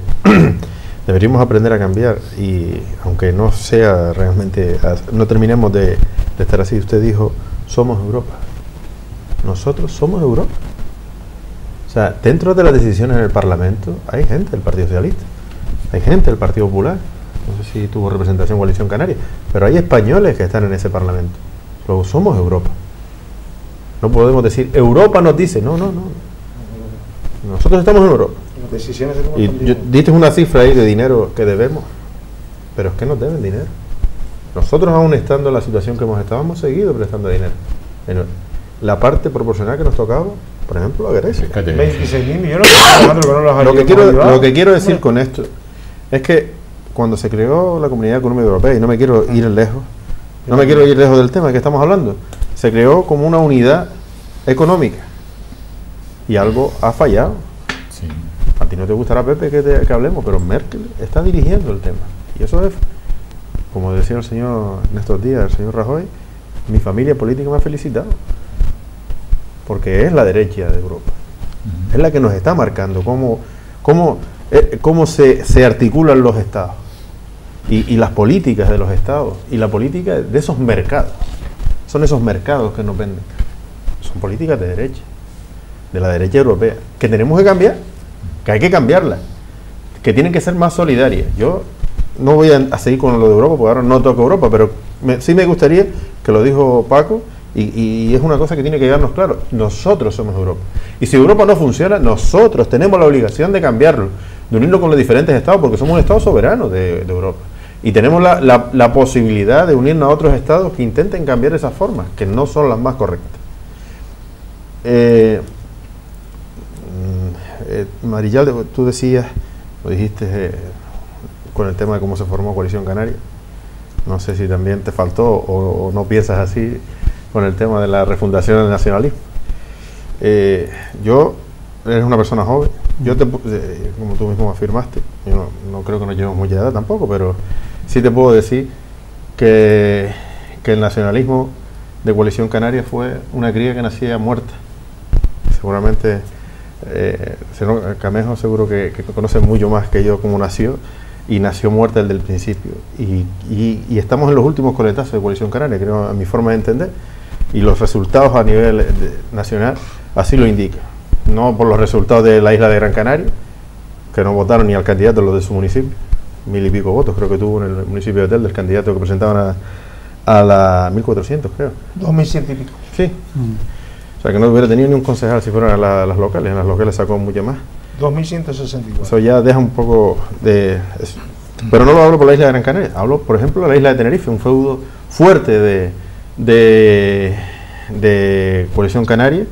deberíamos aprender a cambiar, y aunque no sea realmente, no terminemos de estar así. Usted dijo, somos Europa. Nosotros somos Europa. O sea, dentro de las decisiones en el Parlamento hay gente del Partido Socialista, hay gente del Partido Popular, no sé si tuvo representación Coalición Canaria, pero hay españoles que están en ese Parlamento. Luego somos Europa. No podemos decir, Europa nos dice, no. Nosotros estamos en Europa. Y diste una cifra ahí de dinero que debemos, pero es que nos deben dinero. Nosotros, aún estando en la situación que hemos estado, hemos seguido prestando dinero. La parte proporcional que nos tocaba, por ejemplo, a Grecia. 26.000 millones. Lo que quiero decir con esto es que cuando se creó la Comunidad Económica Europea, y no me quiero ir lejos, del tema que estamos hablando, se creó como una unidad económica y algo ha fallado. Sí. A ti no te gustará, Pepe, que hablemos, pero Merkel está dirigiendo el tema. Y eso es, como decía el señor en estos días, el señor Rajoy, mi familia política me ha felicitado, porque es la derecha de Europa. Es la que nos está marcando cómo se articulan los estados y las políticas de los estados y la política de esos mercados. Son esos mercados que nos venden. Son políticas de derecha, de la derecha europea, que tenemos que cambiar, que hay que cambiarlas, que tienen que ser más solidarias. Yo no voy a seguir con lo de Europa, porque ahora no toco Europa, pero sí me gustaría, que lo dijo Paco, y es una cosa que tiene que quedarnos claro: nosotros somos Europa. Y si Europa no funciona, nosotros tenemos la obligación de cambiarlo, de unirnos con los diferentes estados, porque somos un estado soberano de Europa. Y tenemos la posibilidad de unirnos a otros estados que intenten cambiar esas formas, que no son las más correctas. Marillal, tú decías, lo dijiste con el tema de cómo se formó Coalición Canaria. No sé si también te faltó o no piensas así con el tema de la refundación del nacionalismo. Eres una persona joven, Yo como tú mismo afirmaste, yo no creo que nos llevemos mucha edad tampoco, pero sí te puedo decir que el nacionalismo de Coalición Canaria fue una cría que nacía muerta. Seguramente Camejo seguro que conoce mucho más que yo cómo nació, y nació muerta desde el principio. Y estamos en los últimos coletazos de Coalición Canaria, creo, a mi forma de entender, y los resultados a nivel nacional así lo indican. No por los resultados de la isla de Gran Canaria, que no votaron ni al candidato los de su municipio, 1000 y pico votos creo que tuvo en el municipio de Hotel del candidato que presentaban a la 1400, creo. 2100 y pico. Sí. O sea, que no hubiera tenido ni un concejal si fueran a las locales. En las locales sacó mucho más. 2164. Eso ya deja un poco de... Pero no lo hablo por la isla de Gran Canaria. Hablo, por ejemplo, de la isla de Tenerife, un feudo fuerte de Coalición Canaria,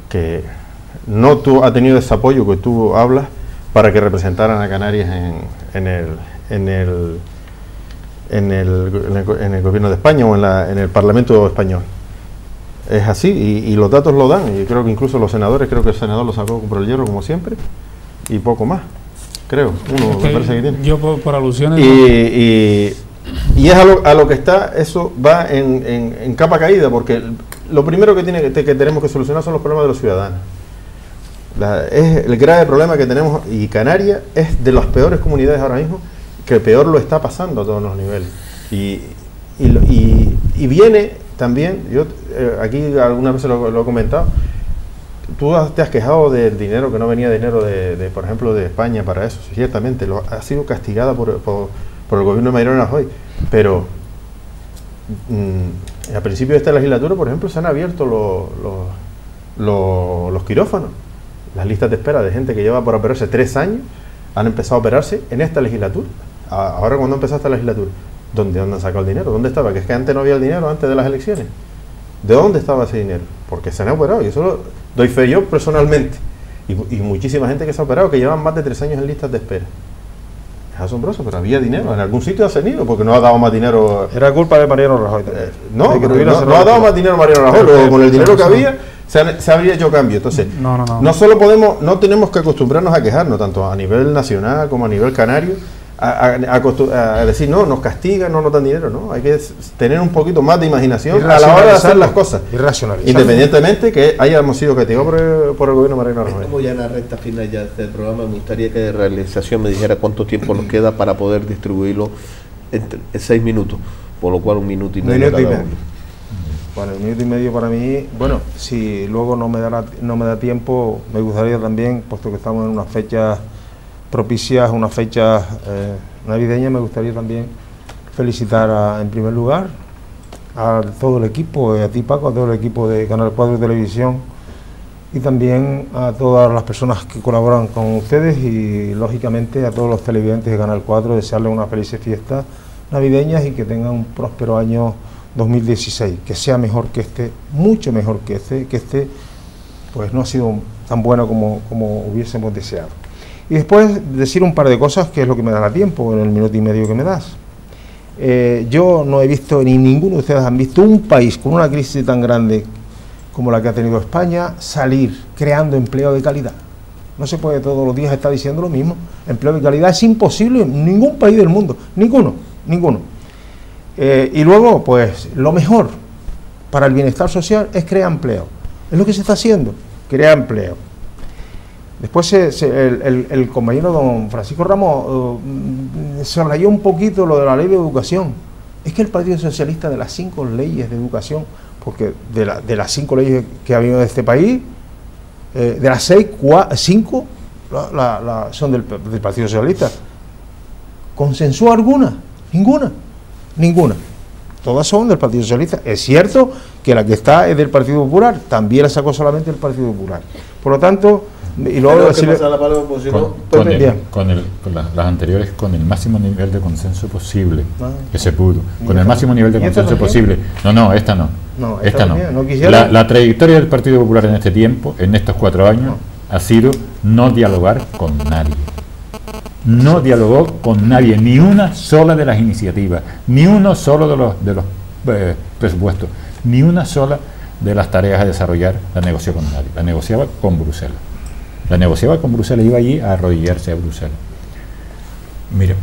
que no ha tenido ese apoyo que tú hablas para que representaran a Canarias en el gobierno de España o en el Parlamento español. Es así, y los datos lo dan, y creo que incluso los senadores, creo que el senador lo sacó por el hierro como siempre, y poco más, creo, uno me parece que tiene. Yo por alusiones... Y es a lo que está, eso va en capa caída, porque lo primero que tenemos que solucionar son los problemas de los ciudadanos. Es el grave problema que tenemos, y Canarias es de las peores comunidades ahora mismo, que peor lo está pasando a todos los niveles. Y viene también, yo aquí algunas veces lo he comentado, tú te has quejado del dinero, que no venía dinero por ejemplo, de España para eso. Ciertamente, ha sido castigada por el gobierno de Mariano Rajoy, pero a principio de esta legislatura, por ejemplo, se han abierto los quirófanos. Las listas de espera de gente que lleva por operarse 3 años han empezado a operarse en esta legislatura. Ahora, cuando empezó esta legislatura, ¿dónde han sacado el dinero? ¿Dónde estaba? Que es que antes no había el dinero, antes de las elecciones. ¿De dónde estaba ese dinero? Porque se han operado, y eso lo doy fe yo personalmente. Y muchísima gente que se ha operado, que llevan más de 3 años en listas de espera. Es asombroso, pero había dinero. En algún sitio ha tenido, porque no ha dado más dinero. Era culpa de Mariano Rajoy. No ha dado más dinero Mariano Rajoy, luego con el dinero que había se habría hecho cambio. Entonces, no tenemos que acostumbrarnos a quejarnos, tanto a nivel nacional como a nivel canario, a decir, no, nos castigan, no nos dan dinero. No, hay que tener un poquito más de imaginación a la hora de hacer las cosas, independientemente que hayamos sido castigados por el gobierno de Mariano Rajoy. Como ya en la recta final ya del programa, me gustaría que de realización me dijera cuánto tiempo nos queda para poder distribuirlo en 6 minutos, por lo cual 1 minuto y medio cada uno. Bueno, 1 minuto y medio para mí, bueno, si luego no me da tiempo, me gustaría también, puesto que estamos en unas fechas propicias, unas fechas navideñas, me gustaría también felicitar en primer lugar a todo el equipo, a ti Paco, a todo el equipo de Canal 4 Televisión, y también a todas las personas que colaboran con ustedes, y lógicamente a todos los televidentes de Canal 4, desearles unas felices fiestas navideñas y que tengan un próspero año 2016, que sea mejor que este, mucho mejor que este pues no ha sido tan bueno como hubiésemos deseado. Y después decir un par de cosas, que es lo que me dará tiempo en el minuto y medio que me das. Yo no he visto, ni ninguno de ustedes han visto, un país con una crisis tan grande como la que ha tenido España salir creando empleo de calidad. No se puede todos los días estar diciendo lo mismo. Empleo de calidad es imposible en ningún país del mundo, ninguno. Y luego, pues, lo mejor para el bienestar social es crear empleo. Es lo que se está haciendo, crear empleo. Después el compañero don Francisco Ramos se rayó un poquito lo de la ley de educación. Es que el Partido Socialista, de las 5 leyes de educación, porque de las 5 leyes que ha habido en este país, de las 6, 5 son del Partido Socialista. ¿Consensó alguna? Ninguna. Todas son del Partido Socialista. Es cierto que la que está es del Partido Popular, también la sacó solamente el Partido Popular. Por lo tanto, y luego decirle, las anteriores con el máximo nivel de consenso posible que se pudo, con el máximo nivel de consenso posible. Esta no. La trayectoria del Partido Popular en este tiempo, en estos 4 años, ha sido no dialogar con nadie. No dialogó con nadie, ni una sola de las iniciativas, ni uno solo de los presupuestos, ni una sola de las tareas a desarrollar la negoció con nadie, la negociaba con Bruselas. La negociaba con Bruselas, iba allí a arrodillarse a Bruselas. Mire,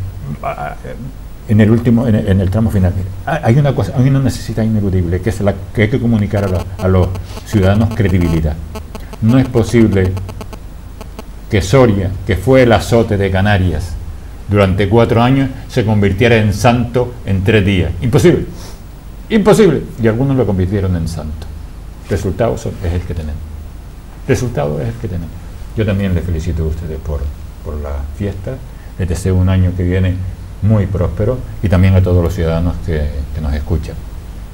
en el tramo final, hay una necesidad ineludible, que es la que hay que comunicar a los ciudadanos credibilidad. No es posible que Soria, que fue el azote de Canarias durante 4 años, se convirtiera en santo en 3 días. Imposible, imposible. Y algunos lo convirtieron en santo. Resultado es el que tenemos. Resultado es el que tenemos. Yo también les felicito a ustedes por la fiesta. Les deseo un año que viene muy próspero, y también a todos los ciudadanos que nos escuchan.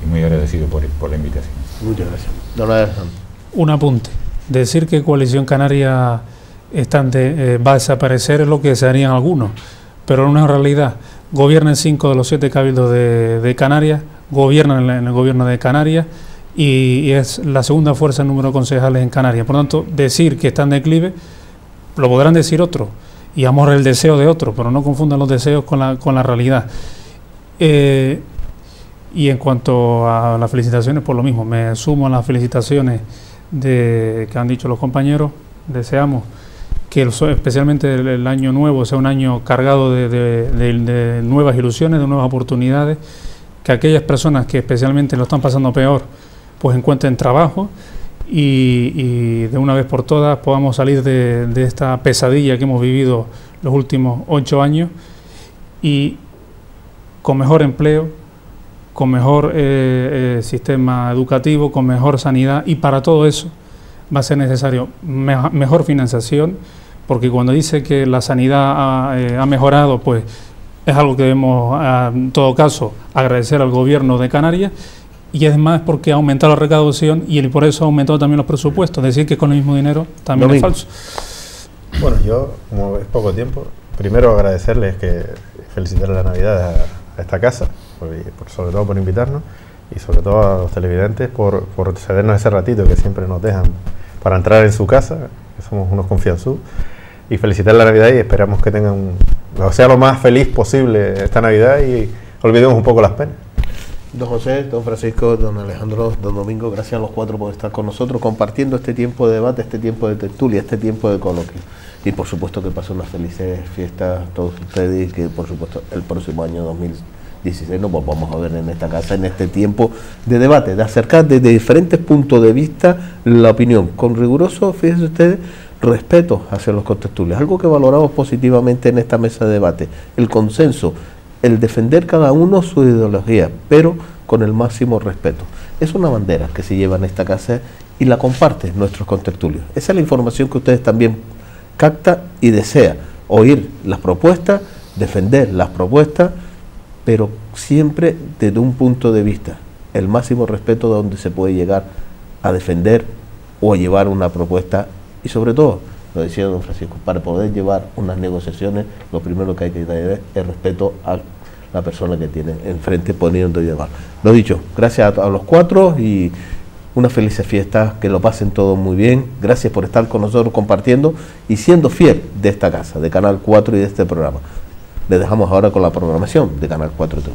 Y muy agradecido por la invitación. Muchas gracias. Don Alejandro. Un apunte. Decir que Coalición Canaria va a desaparecer es lo que desearían algunos, pero no es realidad. Gobiernan 5 de los 7 cabildos de Canarias, gobiernan en el gobierno de Canarias, y es la segunda fuerza en número de concejales en Canarias. Por lo tanto, decir que está en declive, lo podrán decir otros, y amor el deseo de otros, pero no confundan los deseos con la realidad. Y en cuanto a las felicitaciones, por lo mismo, me sumo a las felicitaciones que han dicho los compañeros. Deseamos que especialmente el año nuevo sea un año cargado de nuevas ilusiones, de nuevas oportunidades, que aquellas personas que especialmente lo están pasando peor, pues encuentren trabajo, y de una vez por todas podamos salir de esta pesadilla que hemos vivido los últimos 8 años, y con mejor empleo, con mejor sistema educativo, con mejor sanidad, y para todo eso va a ser necesario mejor financiación, porque cuando dice que la sanidad ha mejorado, pues es algo que debemos, en todo caso, agradecer al gobierno de Canarias, y además porque ha aumentado la recaudación y por eso ha aumentado también los presupuestos. Decir que con el mismo dinero también es falso. Bueno, yo, como es poco tiempo, primero agradecerles, felicitar la Navidad a esta casa, sobre todo por invitarnos, y sobre todo a los televidentes por cedernos ese ratito que siempre nos dejan para entrar en su casa, que somos unos confianzudos, y felicitar la Navidad, y esperamos que tengan sea lo más feliz posible esta Navidad, y olvidemos un poco las penas. Don José, don Francisco, don Alejandro, don Domingo, gracias a los 4 por estar con nosotros compartiendo este tiempo de debate, este tiempo de tertulia, este tiempo de coloquio. Y por supuesto que pasen unas felices fiestas todos ustedes, y que por supuesto el próximo año 2016 nos volvamos a ver en esta casa, en este tiempo de debate, de acercar desde diferentes puntos de vista la opinión, con riguroso, fíjense ustedes, respeto hacia los contertulios, algo que valoramos positivamente en esta mesa de debate, el consenso, el defender cada uno su ideología, pero con el máximo respeto. Es una bandera que se lleva en esta casa y la comparten nuestros contertulios. Esa es la información que ustedes también captan y desean, oír las propuestas, defender las propuestas, pero siempre desde un punto de vista, el máximo respeto de donde se puede llegar a defender o a llevar una propuesta, y sobre todo, lo decía don Francisco, para poder llevar unas negociaciones, lo primero que hay que tener es respeto a la persona que tiene enfrente poniendo y demás. Lo dicho, gracias a los 4 y unas felices fiestas, que lo pasen todos muy bien. Gracias por estar con nosotros compartiendo y siendo fiel de esta casa, de Canal 4 y de este programa. Les dejamos ahora con la programación de Canal 4 TV.